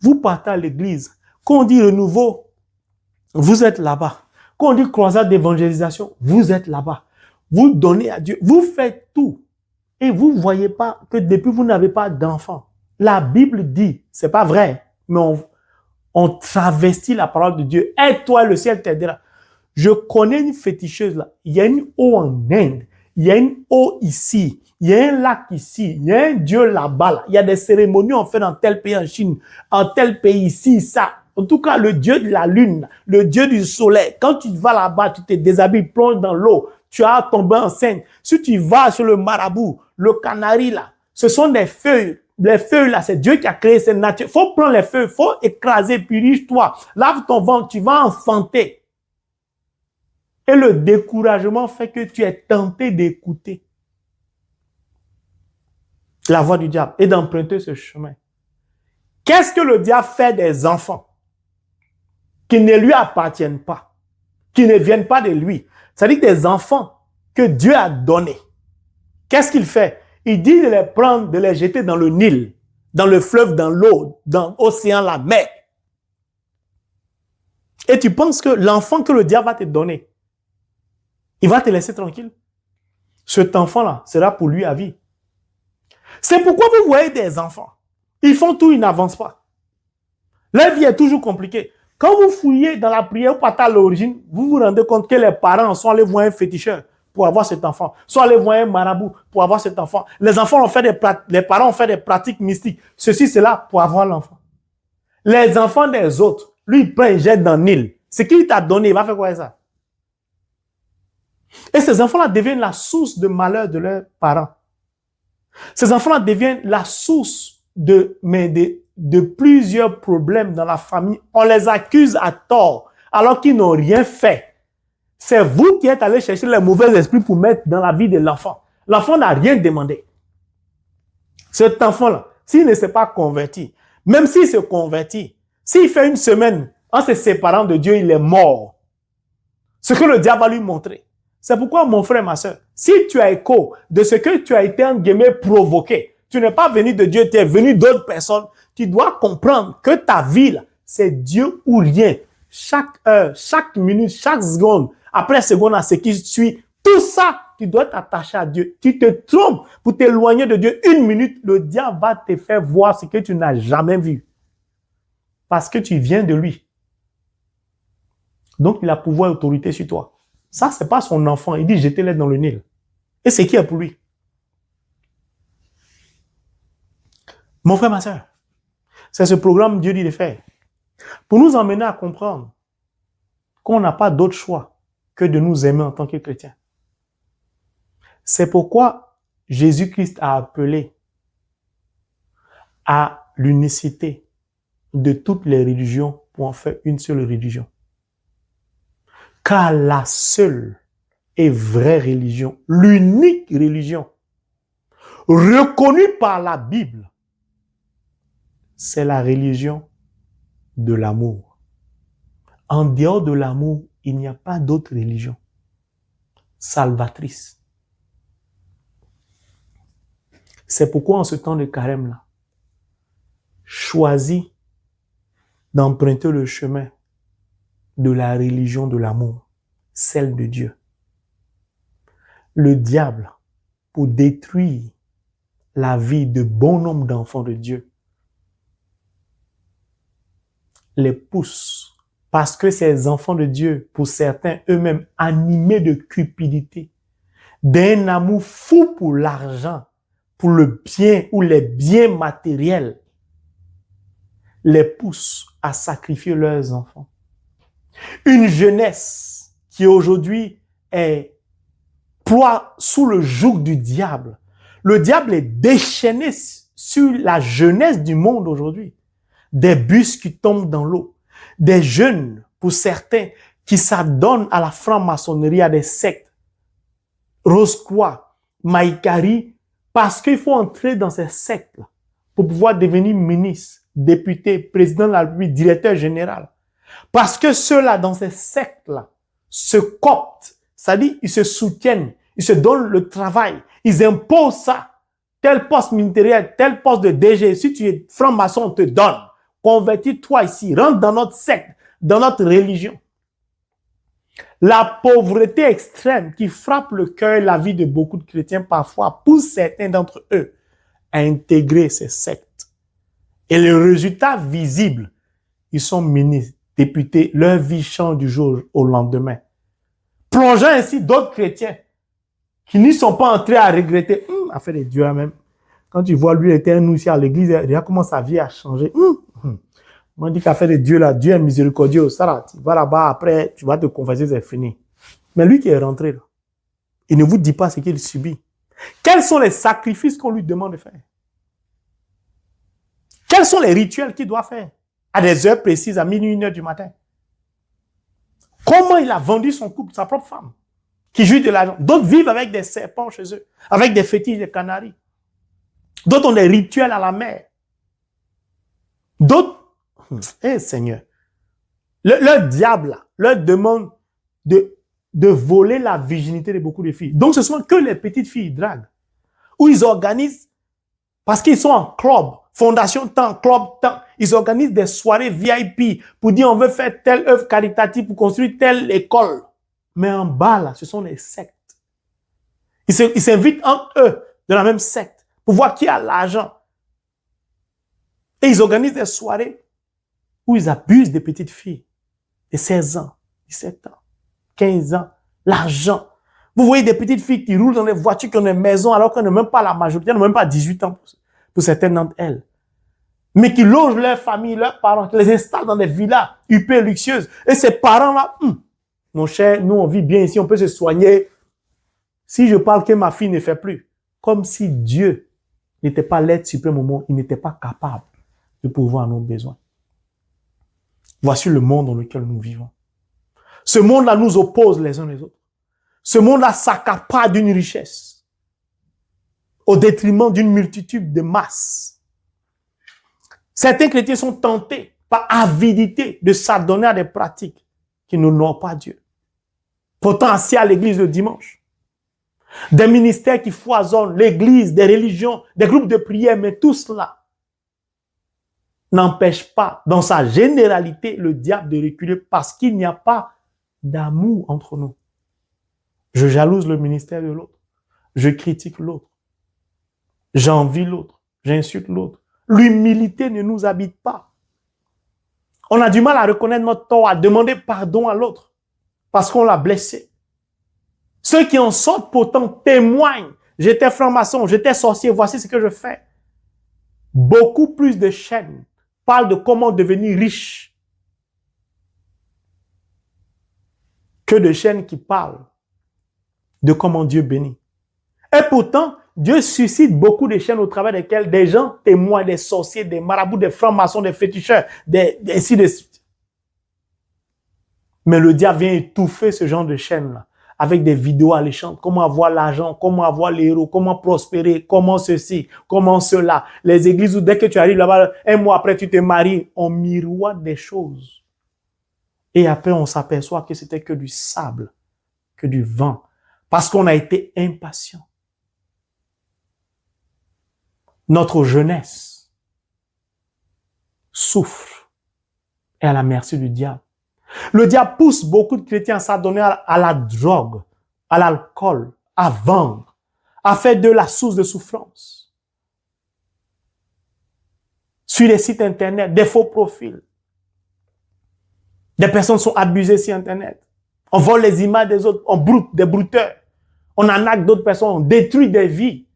Vous partez à l'église. Quand on dit renouveau, vous êtes là-bas. Quand on dit croisade d'évangélisation, vous êtes là-bas. Vous donnez à Dieu. Vous faites tout. Et vous ne voyez pas que depuis vous n'avez pas d'enfant. La Bible dit, c'est pas vrai, mais on travestit la parole de Dieu. Aide-toi, le ciel t'aidera. Je connais une féticheuse là. Il y a une eau en Inde. Il y a une eau ici. Il y a un lac ici. Il y a un dieu là-bas. Là. Il y a des cérémonies on fait dans tel pays en Chine, en tel pays ici, ça. En tout cas, le dieu de la lune, le dieu du soleil. Quand tu vas là-bas, tu te déshabilles, plonges dans l'eau. Tu as tombé enceinte. Si tu vas sur le marabout, le canari là, ce sont des feuilles. Les feuilles là, c'est Dieu qui a créé cette nature. Il faut prendre les feuilles, il faut écraser, purige-toi. Lave ton ventre, tu vas enfanter. Et le découragement fait que tu es tenté d'écouter la voix du diable et d'emprunter ce chemin. Qu'est-ce que le diable fait des enfants qui ne lui appartiennent pas, qui ne viennent pas de lui? C'est-à-dire des enfants que Dieu a donnés. Qu'est-ce qu'il fait? Il dit de les prendre, de les jeter dans le Nil, dans le fleuve, dans l'eau, dans l'océan, la mer. Et tu penses que l'enfant que le diable va te donner, il va te laisser tranquille? Cet enfant-là sera pour lui à vie. C'est pourquoi vous voyez des enfants. Ils font tout, ils n'avancent pas. Leur vie est toujours compliquée. Quand vous fouillez dans la prière, vous partez à l'origine, vous vous rendez compte que les parents sont allés voir un féticheur pour avoir cet enfant, sont allés voir un marabout pour avoir cet enfant. Les parents ont fait des pratiques mystiques, ceci, cela, pour avoir l'enfant. Les enfants des autres, lui, il prend et jette dans le Nil. Ce qu'il t'a donné, il va faire quoi avec ça? Et ces enfants-là deviennent la source de malheur de leurs parents. Ces enfants-là deviennent la source de plusieurs problèmes dans la famille. On les accuse à tort, alors qu'ils n'ont rien fait. C'est vous qui êtes allé chercher les mauvais esprits pour mettre dans la vie de l'enfant. L'enfant n'a rien demandé. Cet enfant-là, s'il ne s'est pas converti, même s'il se convertit, s'il fait une semaine en se séparant de Dieu, il est mort. Ce que le diable va lui montrer. C'est pourquoi, mon frère, ma soeur, si tu as écho de ce que tu as été, en guillemets, provoqué, tu n'es pas venu de Dieu, tu es venu d'autres personnes, tu dois comprendre que ta vie, c'est Dieu ou rien. Chaque heure, chaque minute, chaque seconde, après seconde à ce qui suit, tout ça, tu dois t'attacher à Dieu. Tu te trompes pour t'éloigner de Dieu. Une minute, le diable va te faire voir ce que tu n'as jamais vu. Parce que tu viens de lui. Donc, il a pouvoir et autorité sur toi. Ça, c'est pas son enfant. Il dit, jetez-les dans le Nil. Et c'est qui est pour lui? Mon frère, ma soeur, c'est ce programme Dieu dit de faire. Pour nous emmener à comprendre qu'on n'a pas d'autre choix que de nous aimer en tant que chrétiens. C'est pourquoi Jésus-Christ a appelé à l'unicité de toutes les religions pour en faire une seule religion. Car la seule et vraie religion, l'unique religion, reconnue par la Bible, c'est la religion de l'amour. En dehors de l'amour, il n'y a pas d'autre religion salvatrice. C'est pourquoi en ce temps de carême-là, choisis d'emprunter le chemin de la religion de l'amour, celle de Dieu. Le diable, pour détruire la vie de bon nombre d'enfants de Dieu, les pousse parce que ces enfants de Dieu, pour certains eux-mêmes animés de cupidité, d'un amour fou pour l'argent, pour le bien ou les biens matériels, les poussent à sacrifier leurs enfants. Une jeunesse qui aujourd'hui est proie sous le joug du diable. Le diable est déchaîné sur la jeunesse du monde aujourd'hui. Des bus qui tombent dans l'eau. Des jeunes, pour certains, qui s'adonnent à la franc-maçonnerie, à des sectes. Rose-Croix, Maïkari, parce qu'il faut entrer dans ces sectes pour pouvoir devenir ministre, député, président de la République, directeur général. Parce que ceux-là, dans ces sectes-là, se coptent, c'est-à-dire ils se soutiennent, ils se donnent le travail, ils imposent ça. Tel poste ministériel, tel poste de DG, si tu es franc-maçon, on te donne. Convertis-toi ici, rentre dans notre secte, dans notre religion. La pauvreté extrême qui frappe le cœur et la vie de beaucoup de chrétiens parfois pousse certains d'entre eux à intégrer ces sectes. Et le résultat visible, ils sont ministres, députés, leur vie change du jour au lendemain. Plongeant ainsi d'autres chrétiens qui n'y sont pas entrés à regretter. Affaire de Dieu même. Quand tu vois lui, il était un outil à l'église, regarde comment sa vie a changé. On dit qu'affaire de Dieu là, Dieu est miséricordieux. Ça là, tu vas là-bas, après, tu vas te confesser, c'est fini. Mais lui qui est rentré là, il ne vous dit pas ce qu'il subit. Quels sont les sacrifices qu'on lui demande de faire? Quels sont les rituels qu'il doit faire? À des heures précises, à minuit, 1h du matin. Comment il a vendu son couple, sa propre femme, qui jouit de l'argent. D'autres vivent avec des serpents chez eux, avec des fétiches de canaries. D'autres ont des rituels à la mer. D'autres, Seigneur, leur diable leur demande de voler la virginité de beaucoup de filles. Donc ce sont que les petites filles dragues, où ils organisent, parce qu'ils sont en club, fondation temps, club temps, ils organisent des soirées VIP pour dire on veut faire telle œuvre caritative pour construire telle école. Mais en bas là, ce sont les sectes. Ils s'invitent entre eux de la même secte pour voir qui a l'argent. Et ils organisent des soirées où ils abusent des petites filles de 16 ans, 17 ans, 15 ans, l'argent. Vous voyez des petites filles qui roulent dans des voitures, qui ont des maisons, alors qu'elles n'ont même pas la majorité, elles n'ont même pas 18 ans pour certaines d'entre elles. Mais qui logent leur famille, leurs parents, qui les installent dans des villas hyper luxueuses. Et ces parents-là, mon cher, nous on vit bien ici, on peut se soigner. Si je parle que ma fille ne fait plus, comme si Dieu n'était pas l'être suprême au monde, il n'était pas capable de pourvoir à nos besoins. Voici le monde dans lequel nous vivons. Ce monde-là nous oppose les uns les autres. Ce monde-là s'accapare d'une richesse au détriment d'une multitude de masses. Certains chrétiens sont tentés par avidité de s'adonner à des pratiques qui n'honorent pas Dieu. Pourtant, assis à l'église le dimanche. Des ministères qui foisonnent, l'église, des religions, des groupes de prière, mais tout cela n'empêche pas, dans sa généralité, le diable de reculer parce qu'il n'y a pas d'amour entre nous. Je jalouse le ministère de l'autre. Je critique l'autre. J'envie l'autre. J'insulte l'autre. L'humilité ne nous habite pas. On a du mal à reconnaître notre tort, à demander pardon à l'autre parce qu'on l'a blessé. Ceux qui en sortent pourtant témoignent. J'étais franc-maçon, j'étais sorcier, voici ce que je fais. Beaucoup plus de chaînes parlent de comment devenir riche que de chaînes qui parlent de comment Dieu bénit. Et pourtant, Dieu suscite beaucoup de chaînes au travers desquelles des gens témoignent, des sorciers, des marabouts, des francs-maçons, des féticheurs, ainsi de suite. Mais le diable vient étouffer ce genre de chaînes-là avec des vidéos alléchantes. Comment avoir l'argent, comment avoir les héros, comment prospérer, comment ceci, comment cela. Les églises où dès que tu arrives là-bas, un mois après tu te maries, on miroite des choses. Et après on s'aperçoit que c'était que du sable, que du vent. Parce qu'on a été impatient. Notre jeunesse souffre et à la merci du diable. Le diable pousse beaucoup de chrétiens à s'adonner à la drogue, à l'alcool, à vendre, à faire de la source de souffrance. Sur les sites internet, des faux profils. Des personnes sont abusées sur internet. On vole les images des autres, on broute des brouteurs. On arnaque d'autres personnes, on détruit des vies.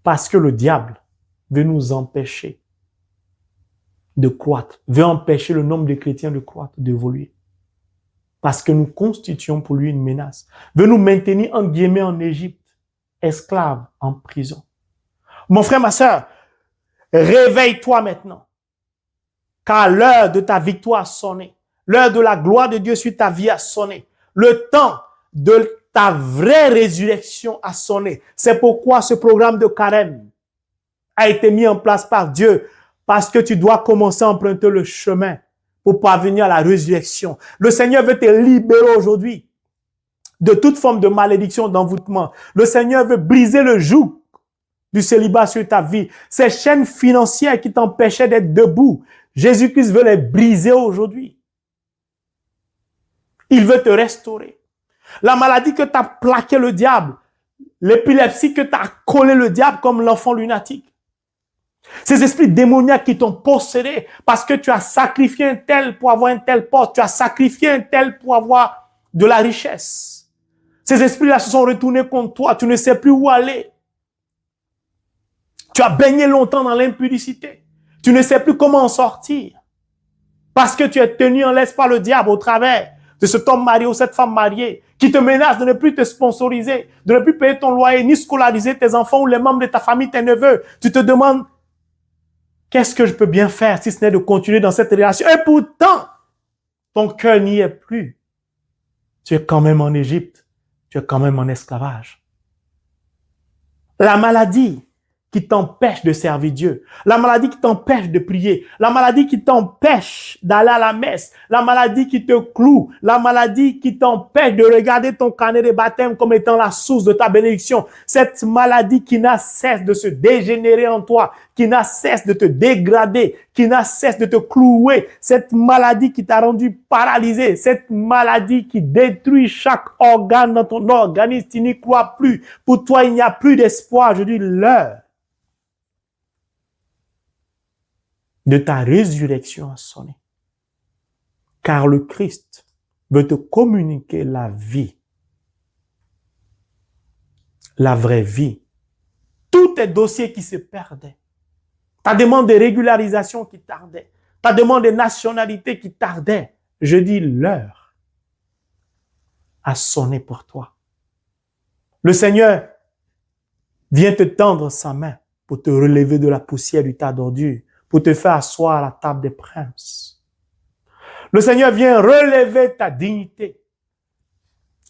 Parce que le diable veut nous empêcher de croître, veut empêcher le nombre de chrétiens de croître, d'évoluer. Parce que nous constituons pour lui une menace. Veut nous maintenir, en guillemets, en Égypte, esclaves, en prison. Mon frère, ma sœur, réveille-toi maintenant. Car l'heure de ta victoire a sonné. L'heure de la gloire de Dieu sur ta vie a sonné. Le temps de ta vraie résurrection a sonné. C'est pourquoi ce programme de carême a été mis en place par Dieu. Parce que tu dois commencer à emprunter le chemin pour parvenir à la résurrection. Le Seigneur veut te libérer aujourd'hui de toute forme de malédiction, d'envoûtement. Le Seigneur veut briser le joug du célibat sur ta vie. Ces chaînes financières qui t'empêchaient d'être debout, Jésus-Christ veut les briser aujourd'hui. Il veut te restaurer. La maladie que t'as plaqué le diable, l'épilepsie que t'as collé le diable comme l'enfant lunatique. Ces esprits démoniaques qui t'ont possédé parce que tu as sacrifié un tel pour avoir un tel poste, tu as sacrifié un tel pour avoir de la richesse. Ces esprits-là se sont retournés contre toi, tu ne sais plus où aller. Tu as baigné longtemps dans l'impudicité. Tu ne sais plus comment en sortir. Parce que tu es tenu en laisse par le diable au travers de cet homme marié ou cette femme mariée qui te menace de ne plus te sponsoriser, de ne plus payer ton loyer, ni scolariser tes enfants ou les membres de ta famille, tes neveux. Tu te demandes, qu'est-ce que je peux bien faire si ce n'est de continuer dans cette relation? Et pourtant, ton cœur n'y est plus. Tu es quand même en Égypte. Tu es quand même en esclavage. La maladie qui t'empêche de servir Dieu, la maladie qui t'empêche de prier, la maladie qui t'empêche d'aller à la messe, la maladie qui te cloue, la maladie qui t'empêche de regarder ton carnet de baptême comme étant la source de ta bénédiction, cette maladie qui n'a cesse de se dégénérer en toi, qui n'a cesse de te dégrader, qui n'a cesse de te clouer, cette maladie qui t'a rendu paralysé, cette maladie qui détruit chaque organe dans ton organisme, tu n'y crois plus. Pour toi, il n'y a plus d'espoir. Je dis l'heure de ta résurrection a sonné. Car le Christ veut te communiquer la vie, la vraie vie. Tous tes dossiers qui se perdaient, ta demande de régularisation qui tardait, ta demande de nationalité qui tardait, je dis l'heure a sonné pour toi. Le Seigneur vient te tendre sa main pour te relever de la poussière du tas d'ordures, pour te faire asseoir à la table des princes. Le Seigneur vient relever ta dignité.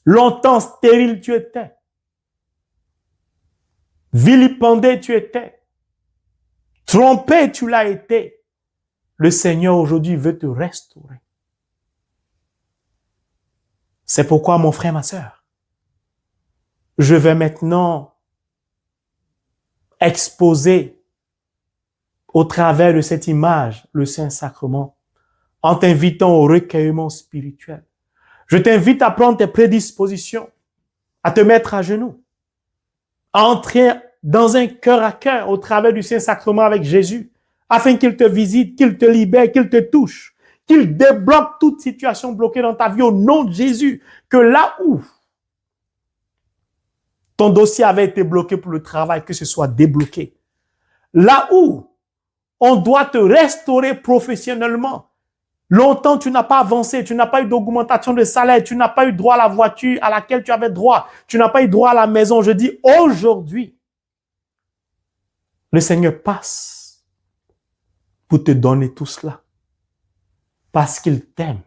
Longtemps stérile tu étais. Vilipendé tu étais. Trompé tu l'as été. Le Seigneur aujourd'hui veut te restaurer. C'est pourquoi, mon frère, ma sœur, je vais maintenant exposer au travers de cette image, le Saint-Sacrement, en t'invitant au recueillement spirituel. Je t'invite à prendre tes prédispositions, à te mettre à genoux, à entrer dans un cœur à cœur au travers du Saint-Sacrement avec Jésus, afin qu'il te visite, qu'il te libère, qu'il te touche, qu'il débloque toute situation bloquée dans ta vie au nom de Jésus, que là où ton dossier avait été bloqué pour le travail, que ce soit débloqué. Là où on doit te restaurer professionnellement. Longtemps, tu n'as pas avancé, tu n'as pas eu d'augmentation de salaire, tu n'as pas eu droit à la voiture à laquelle tu avais droit, tu n'as pas eu droit à la maison. Je dis aujourd'hui, le Seigneur passe pour te donner tout cela. parce qu'il t'aime,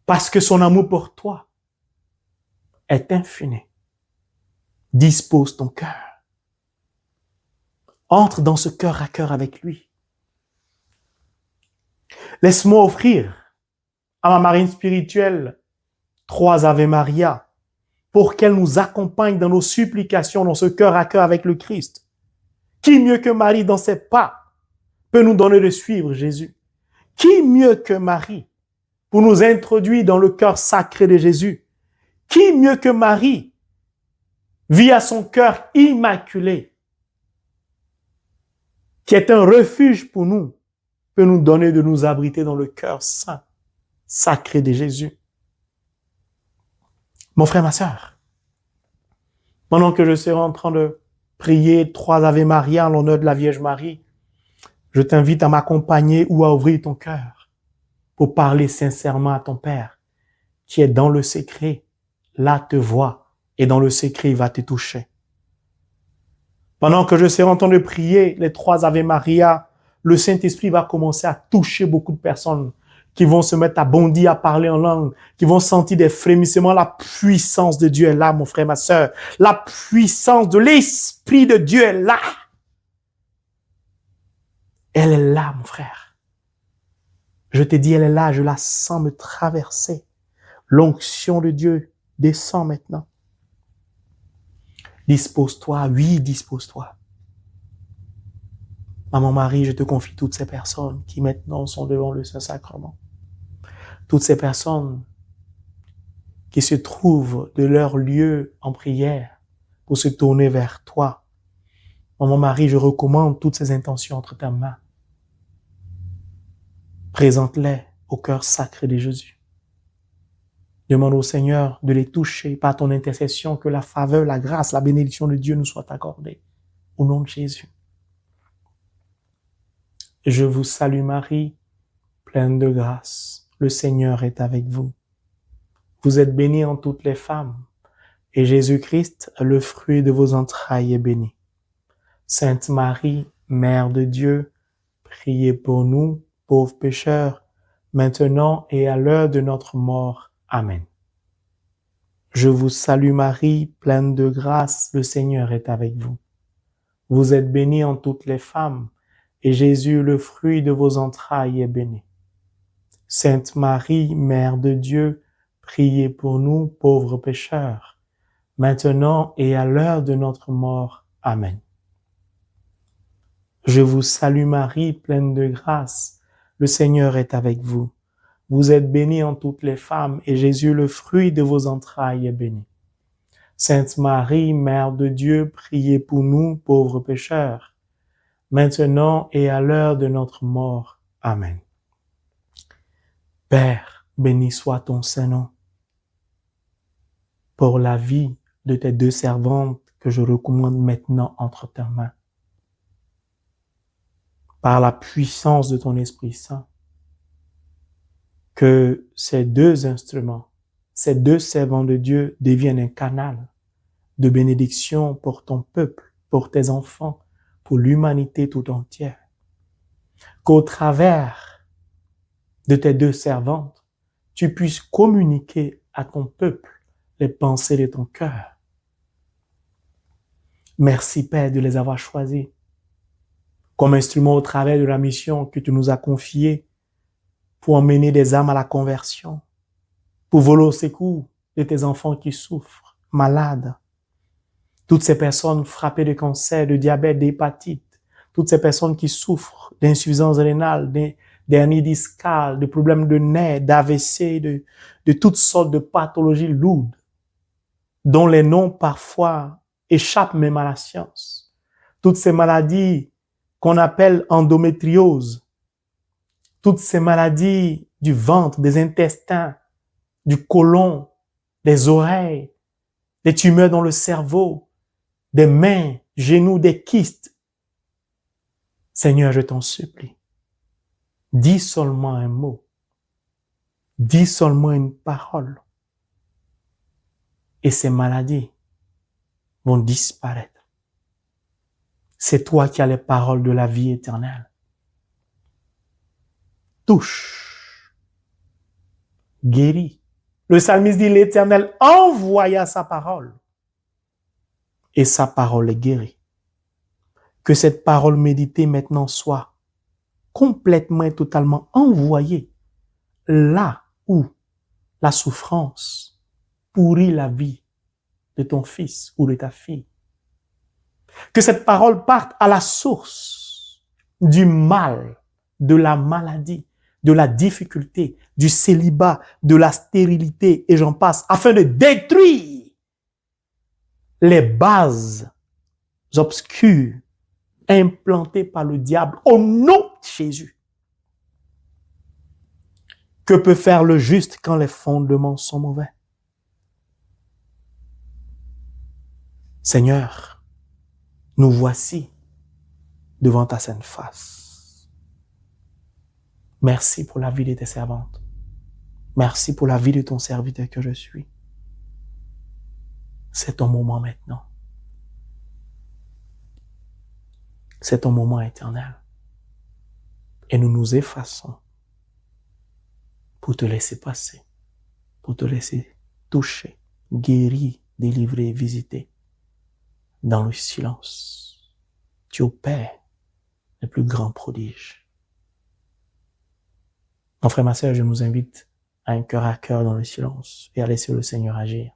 parce que son amour pour toi est infini. Dispose ton cœur. Entre dans ce cœur à cœur avec lui. Laisse-moi offrir à ma marraine spirituelle 3 Ave Maria pour qu'elle nous accompagne dans nos supplications, dans ce cœur à cœur avec le Christ. Qui mieux que Marie dans ses pas peut nous donner de suivre Jésus? Qui mieux que Marie pour nous introduire dans le cœur sacré de Jésus? Qui mieux que Marie vit à son cœur immaculé, qui est un refuge pour nous, peut nous donner de nous abriter dans le cœur saint, sacré de Jésus. Mon frère, ma sœur, pendant que je serai en train de prier 3 Ave Maria en l'honneur de la Vierge Marie, je t'invite à m'accompagner ou à ouvrir ton cœur pour parler sincèrement à ton Père qui est dans le secret, là te voit et dans le secret il va te toucher. Pendant que je serai en train de prier les 3 Ave Maria, le Saint-Esprit va commencer à toucher beaucoup de personnes qui vont se mettre à bondir, à parler en langue, qui vont sentir des frémissements. La puissance de Dieu est là, mon frère, ma sœur. La puissance de l'Esprit de Dieu est là. Elle est là, mon frère. Je te dis, elle est là, je la sens me traverser. L'onction de Dieu descend maintenant. Dispose-toi, oui, dispose-toi. Maman Marie, je te confie toutes ces personnes qui maintenant sont devant le Saint-Sacrement. Toutes ces personnes qui se trouvent de leur lieu en prière pour se tourner vers toi. Maman Marie, je recommande toutes ces intentions entre ta main. Présente-les au cœur sacré de Jésus. Demande au Seigneur de les toucher par ton intercession, que la faveur, la grâce, la bénédiction de Dieu nous soit accordée. Au nom de Jésus. Je vous salue Marie, pleine de grâce. Le Seigneur est avec vous. Vous êtes bénie en toutes les femmes, et Jésus-Christ, le fruit de vos entrailles, est béni. Sainte Marie, Mère de Dieu, priez pour nous, pauvres pécheurs, maintenant et à l'heure de notre mort. Amen. Je vous salue Marie, pleine de grâce, le Seigneur est avec vous. Vous êtes bénie en toutes les femmes, et Jésus, le fruit de vos entrailles, est béni. Sainte Marie, Mère de Dieu, priez pour nous, pauvres pécheurs, maintenant et à l'heure de notre mort. Amen. Je vous salue Marie, pleine de grâce, le Seigneur est avec vous. Vous êtes bénie en toutes les femmes, et Jésus, le fruit de vos entrailles, est béni. Sainte Marie, Mère de Dieu, priez pour nous, pauvres pécheurs, maintenant et à l'heure de notre mort. Amen. Père, béni soit ton Saint-Nom. Pour la vie de tes 2 servantes que je recommande maintenant entre tes mains. Par la puissance de ton Esprit Saint, que ces 2 instruments, ces 2 servants de Dieu deviennent un canal de bénédiction pour ton peuple, pour tes enfants, pour l'humanité tout entière. Qu'au travers de tes 2 servantes, tu puisses communiquer à ton peuple les pensées de ton cœur. Merci Père de les avoir choisis comme instrument au travers de la mission que tu nous as confiée pour emmener des âmes à la conversion, pour voler au secours de tes enfants qui souffrent, malades. Toutes ces personnes frappées de cancer, de diabète, d'hépatite, toutes ces personnes qui souffrent d'insuffisance rénale, d'hernie discale, de problèmes de nerfs, d'AVC, de toutes sortes de pathologies lourdes, dont les noms parfois échappent même à la science. Toutes ces maladies qu'on appelle endométriose, toutes ces maladies du ventre, des intestins, du côlon, des oreilles, des tumeurs dans le cerveau, des mains, genoux, des kystes. Seigneur, je t'en supplie, dis seulement un mot, dis seulement une parole, et ces maladies vont disparaître. C'est toi qui as les paroles de la vie éternelle. touche, guérit. Le psalmiste dit, l'Éternel envoya sa parole et sa parole est guérie. Que cette parole méditée maintenant soit complètement et totalement envoyée là où la souffrance pourrit la vie de ton fils ou de ta fille. Que cette parole parte à la source du mal, de la maladie, de la difficulté, du célibat, de la stérilité, et j'en passe, afin de détruire les bases obscures implantées par le diable au nom de Jésus. Que peut faire le juste quand les fondements sont mauvais? Seigneur, nous voici devant ta sainte face. Merci pour la vie de tes servantes. Merci pour la vie de ton serviteur que je suis. C'est ton moment maintenant. C'est ton moment éternel. Et nous nous effaçons pour te laisser passer, pour te laisser toucher, guérir, délivrer, visiter. Dans le silence, tu opères les plus grands prodiges. Mon frère, ma sœur, je nous invite à un cœur à cœur dans le silence et à laisser le Seigneur agir.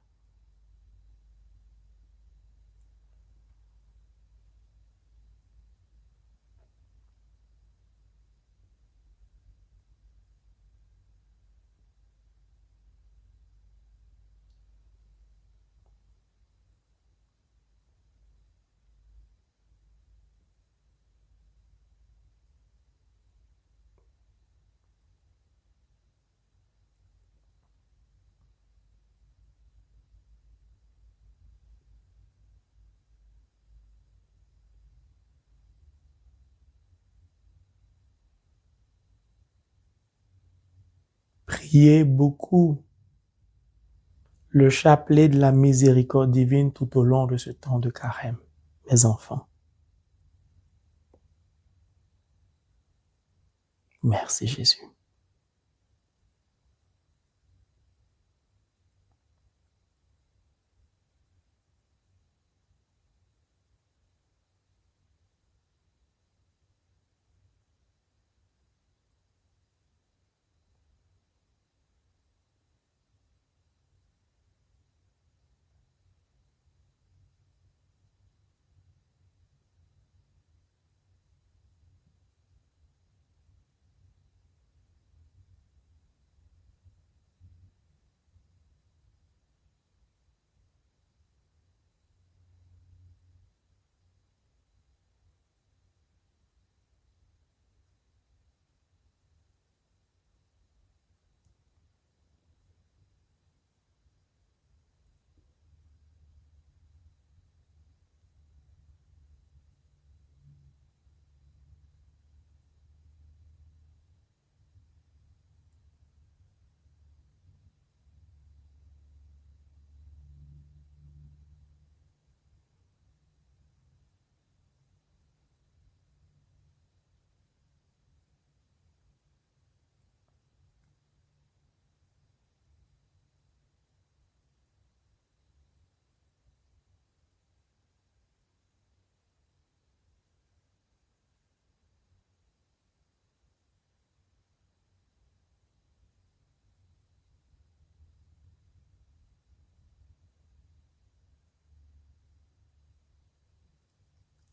Priez beaucoup le chapelet de la miséricorde divine tout au long de ce temps de carême, mes enfants. Merci Jésus.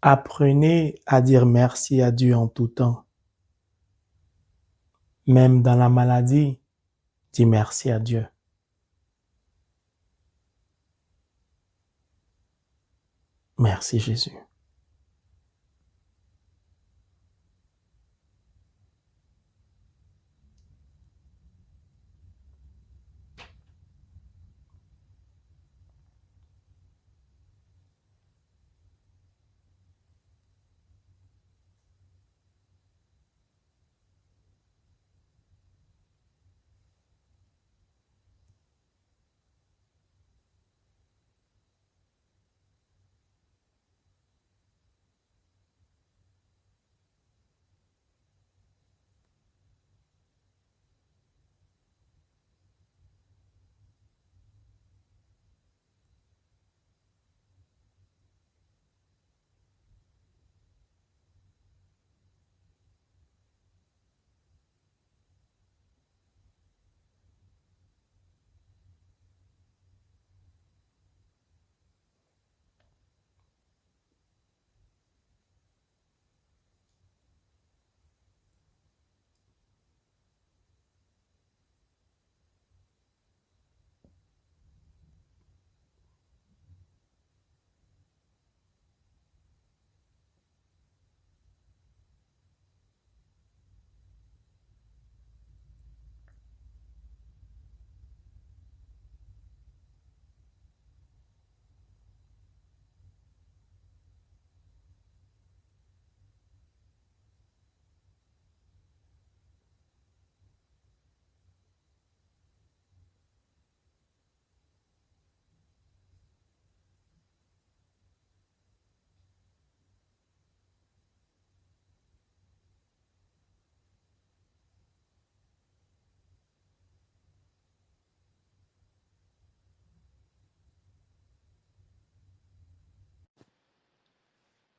Apprenez à dire merci à Dieu en tout temps. Même dans la maladie, dis merci à Dieu. Merci Jésus.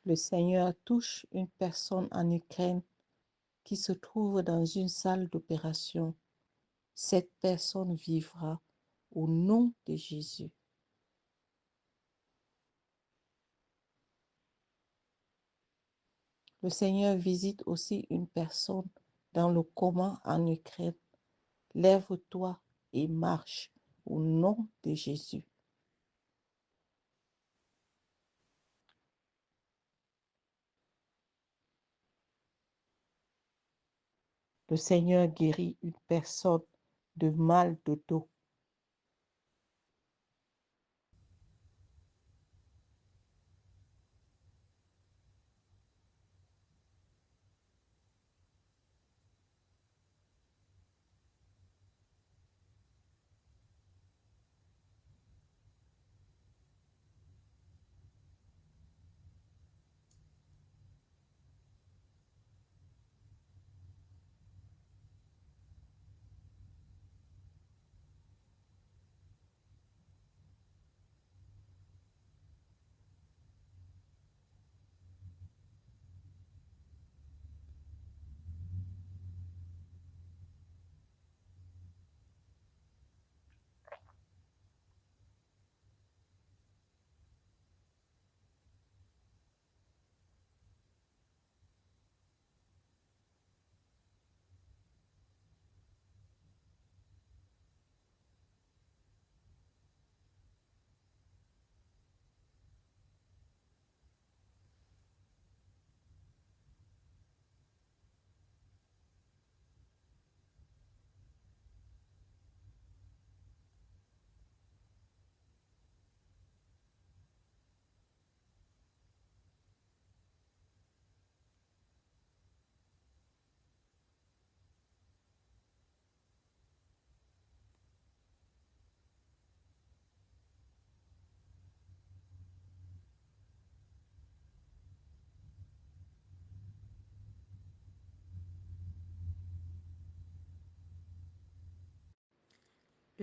Le Seigneur touche une personne en Ukraine qui se trouve dans une salle d'opération. Cette personne vivra au nom de Jésus. Le Seigneur visite aussi une personne dans le coma en Ukraine. Lève-toi et marche au nom de Jésus. Le Seigneur guérit une personne de mal de dos.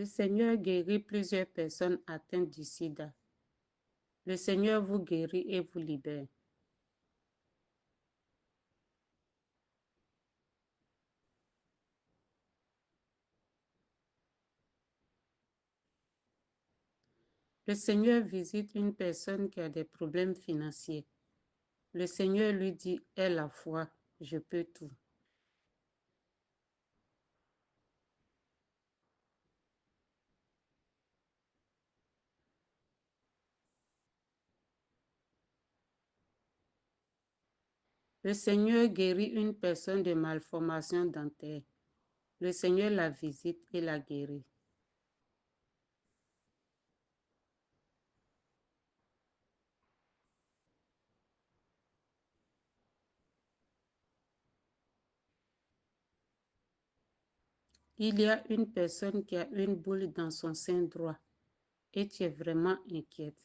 Le Seigneur guérit plusieurs personnes atteintes du sida. Le Seigneur vous guérit et vous libère. Le Seigneur visite une personne qui a des problèmes financiers. Le Seigneur lui dit, aie la foi, je peux tout. Le Seigneur guérit une personne de malformation dentaire. Le Seigneur la visite et la guérit. Il y a une personne qui a une boule dans son sein droit et tu es vraiment inquiète.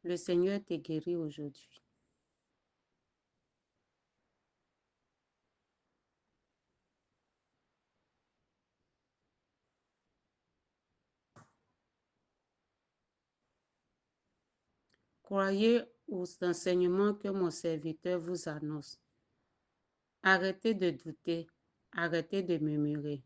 Le Seigneur te guérit aujourd'hui. Croyez aux enseignements que mon serviteur vous annonce. Arrêtez de douter, arrêtez de murmurer.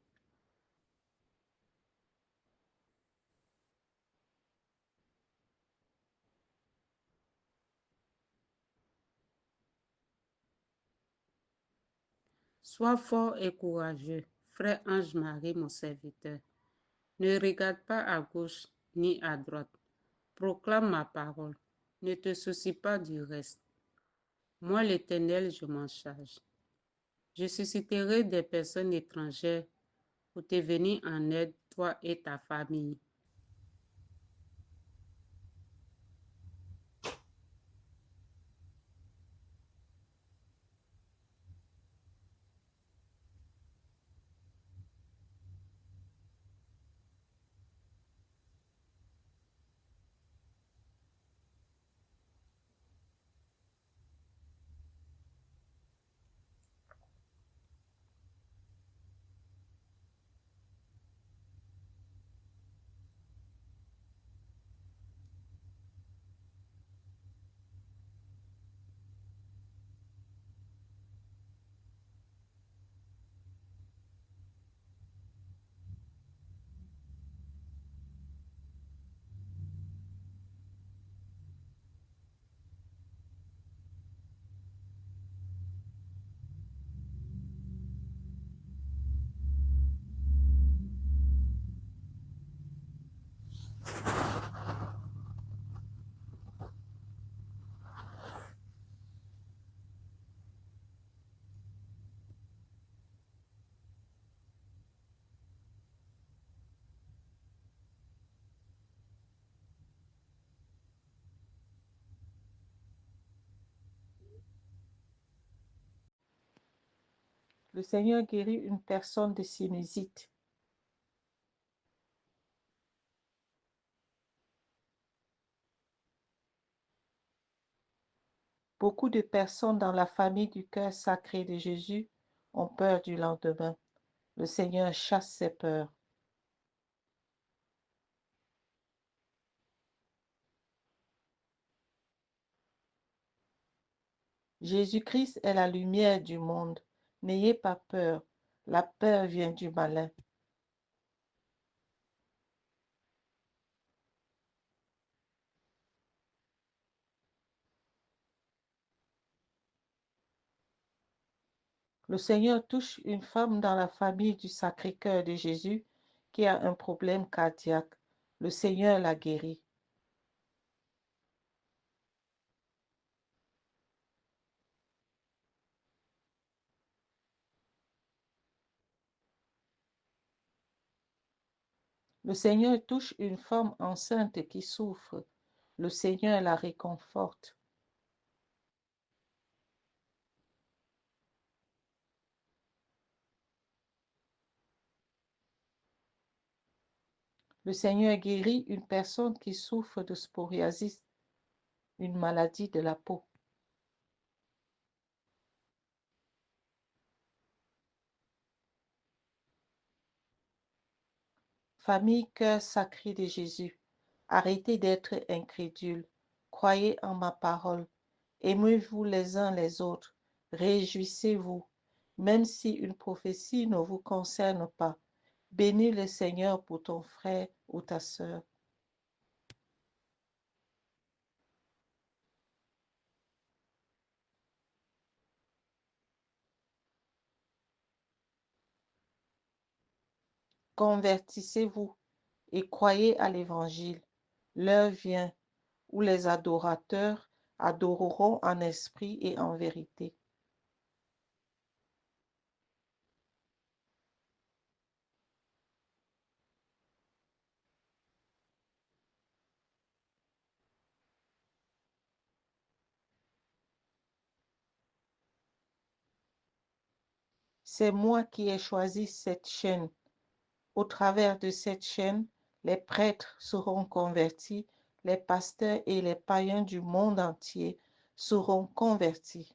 Sois fort et courageux, frère Ange-Marie, mon serviteur. Ne regarde pas à gauche ni à droite. Proclame ma parole. Ne te soucie pas du reste. Moi, l'Éternel, je m'en charge. Je susciterai des personnes étrangères pour te venir en aide, toi et ta famille. Le Seigneur guérit une personne de sinusite. Beaucoup de personnes dans la famille du cœur sacré de Jésus ont peur du lendemain. Le Seigneur chasse ces peurs. Jésus-Christ est la lumière du monde. N'ayez pas peur. La peur vient du malin. Le Seigneur touche une femme dans la famille du Sacré-Cœur de Jésus qui a un problème cardiaque. Le Seigneur la guérit. Le Seigneur touche une femme enceinte qui souffre. Le Seigneur la réconforte. Le Seigneur guérit une personne qui souffre de psoriasis, une maladie de la peau. Famille Cœur Sacré de Jésus, arrêtez d'être incrédules. Croyez en ma parole. Aimez-vous les uns les autres. Réjouissez-vous, même si une prophétie ne vous concerne pas. Bénis le Seigneur pour ton frère ou ta sœur. Convertissez-vous et croyez à l'Évangile. L'heure vient où les adorateurs adoreront en esprit et en vérité. C'est moi qui ai choisi cette chaîne. Au travers de cette chaîne, les prêtres seront convertis, les pasteurs et les païens du monde entier seront convertis.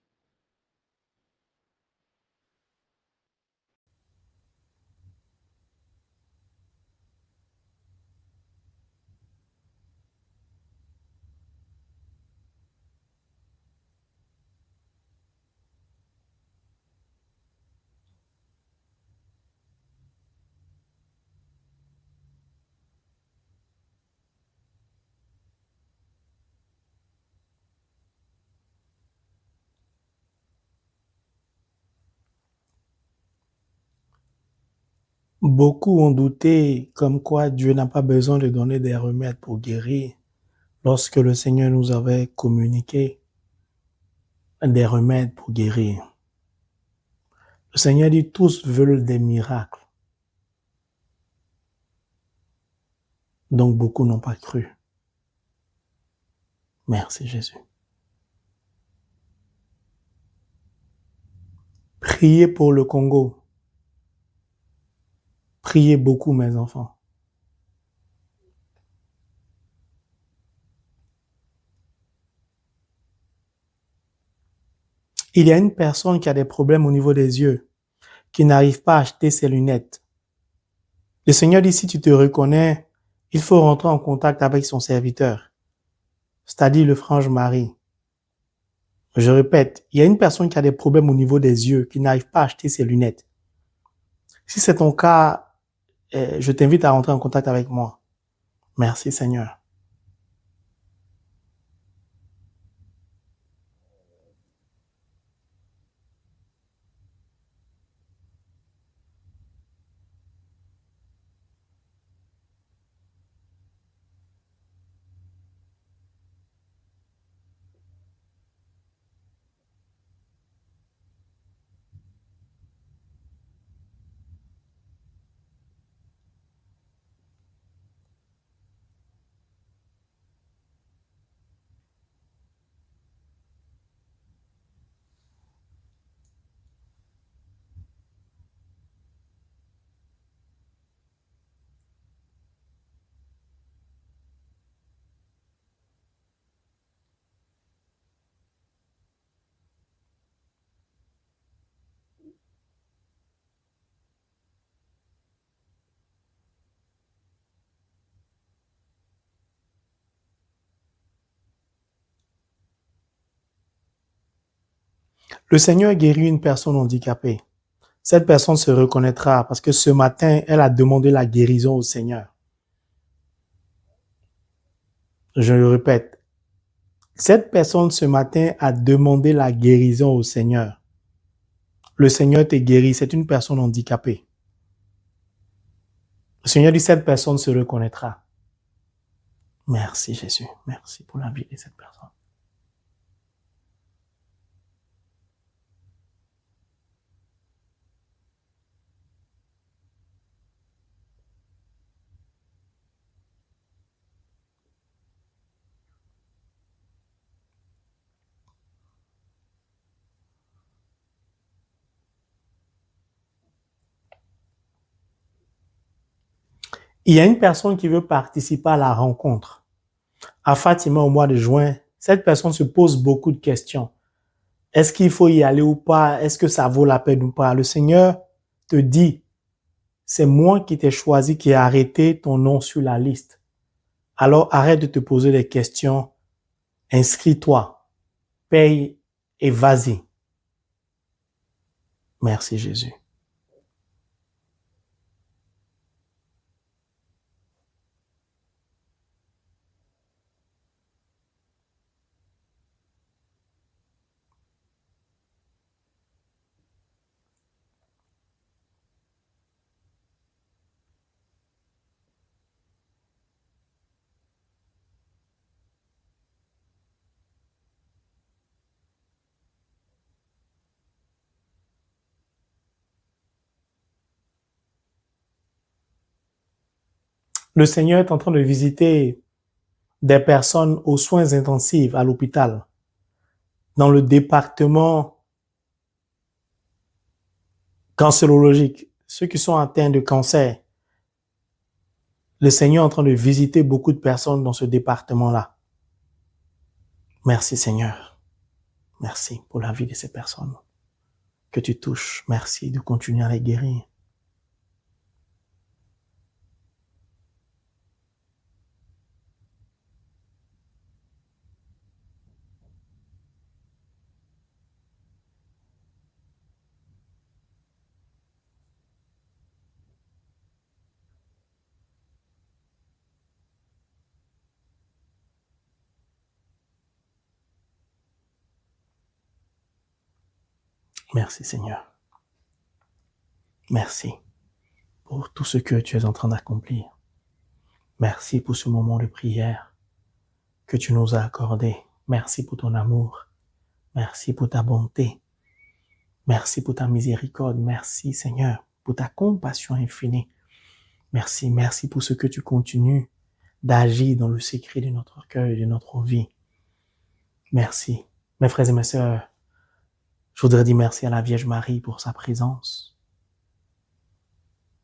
Beaucoup ont douté comme quoi Dieu n'a pas besoin de donner des remèdes pour guérir lorsque le Seigneur nous avait communiqué des remèdes pour guérir. Le Seigneur dit tous veulent des miracles. Donc beaucoup n'ont pas cru. Merci Jésus. Priez pour le Congo. Priez beaucoup mes enfants. Il y a une personne qui a des problèmes au niveau des yeux, qui n'arrive pas à acheter ses lunettes. Le Seigneur dit, si tu te reconnais, il faut rentrer en contact avec son serviteur, c'est-à-dire le frange Marie. Je répète, il y a une personne qui a des problèmes au niveau des yeux, qui n'arrive pas à acheter ses lunettes. Si c'est ton cas, je t'invite à rentrer en contact avec moi. Merci Seigneur. Le Seigneur guérit une personne handicapée. Cette personne se reconnaîtra parce que ce matin, elle a demandé la guérison au Seigneur. Je le répète. Cette personne ce matin a demandé la guérison au Seigneur. Le Seigneur te guérit, c'est une personne handicapée. Le Seigneur dit, cette personne se reconnaîtra. Merci Jésus, merci pour la vie de cette personne. Il y a une personne qui veut participer à la rencontre. À Fatima au mois de juin, cette personne se pose beaucoup de questions. Est-ce qu'il faut y aller ou pas? Est-ce que ça vaut la peine ou pas? Le Seigneur te dit, c'est moi qui t'ai choisi, qui ai arrêté ton nom sur la liste. Alors arrête de te poser des questions, inscris-toi, paye et vas-y. Merci Jésus. Le Seigneur est en train de visiter des personnes aux soins intensifs à l'hôpital, dans le département cancérologique, ceux qui sont atteints de cancer. Le Seigneur est en train de visiter beaucoup de personnes dans ce département-là. Merci Seigneur. Merci pour la vie de ces personnes que tu touches. Merci de continuer à les guérir. Merci Seigneur. Merci pour tout ce que tu es en train d'accomplir. Merci pour ce moment de prière que tu nous as accordé. Merci pour ton amour. Merci pour ta bonté. Merci pour ta miséricorde. Merci Seigneur pour ta compassion infinie. Merci, merci pour ce que tu continues d'agir dans le secret de notre cœur et de notre vie. Merci. Mes frères et mes sœurs, je voudrais dire merci à la Vierge Marie pour sa présence.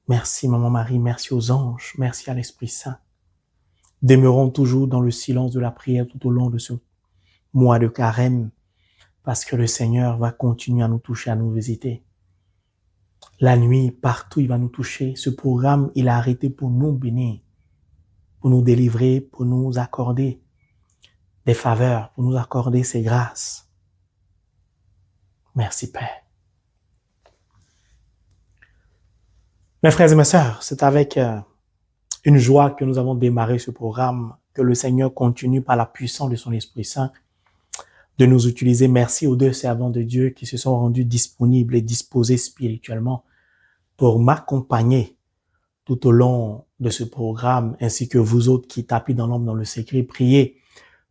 Merci Maman Marie, merci aux anges, merci à l'Esprit Saint. Demeurons toujours dans le silence de la prière tout au long de ce mois de carême, parce que le Seigneur va continuer à nous toucher, à nous visiter. La nuit, partout, il va nous toucher. Ce programme, il a arrêté pour nous bénir, pour nous délivrer, pour nous accorder des faveurs, pour nous accorder ses grâces. Merci Père. Mes frères et mes sœurs, c'est avec une joie que nous avons démarré ce programme, que le Seigneur continue par la puissance de son Esprit Saint de nous utiliser. Merci aux deux servants de Dieu qui se sont rendus disponibles et disposés spirituellement pour m'accompagner tout au long de ce programme, ainsi que vous autres qui tapez dans l'ombre, dans le secret. Priez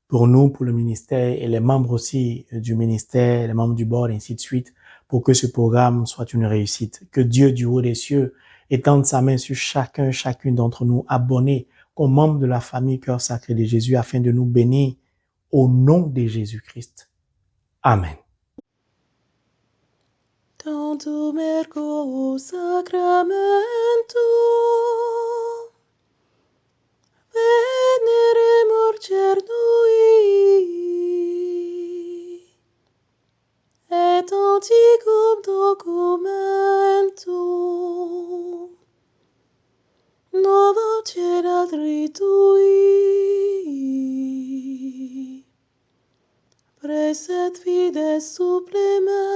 pour nous, pour le ministère et les membres aussi du ministère, les membres du board, et ainsi de suite, pour que ce programme soit une réussite. Que Dieu du haut des cieux étende sa main sur chacune d'entre nous, abonnés comme membres de la famille Cœur Sacré de Jésus, afin de nous bénir au nom de Jésus-Christ. Amen. Tantum ergo sacramentum veneremur cernui et antiquum documentum nova cerat ritui preset fides supplement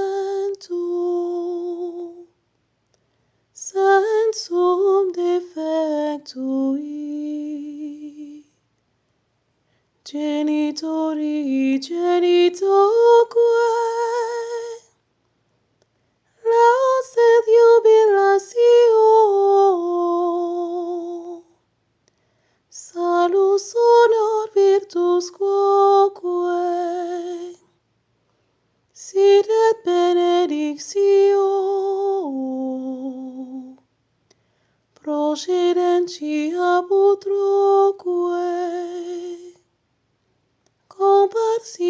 Genitori, genitoque, laus et jubilatio, salus honor virtus quoque, sit et benedictio, procedentia putroque, comparsi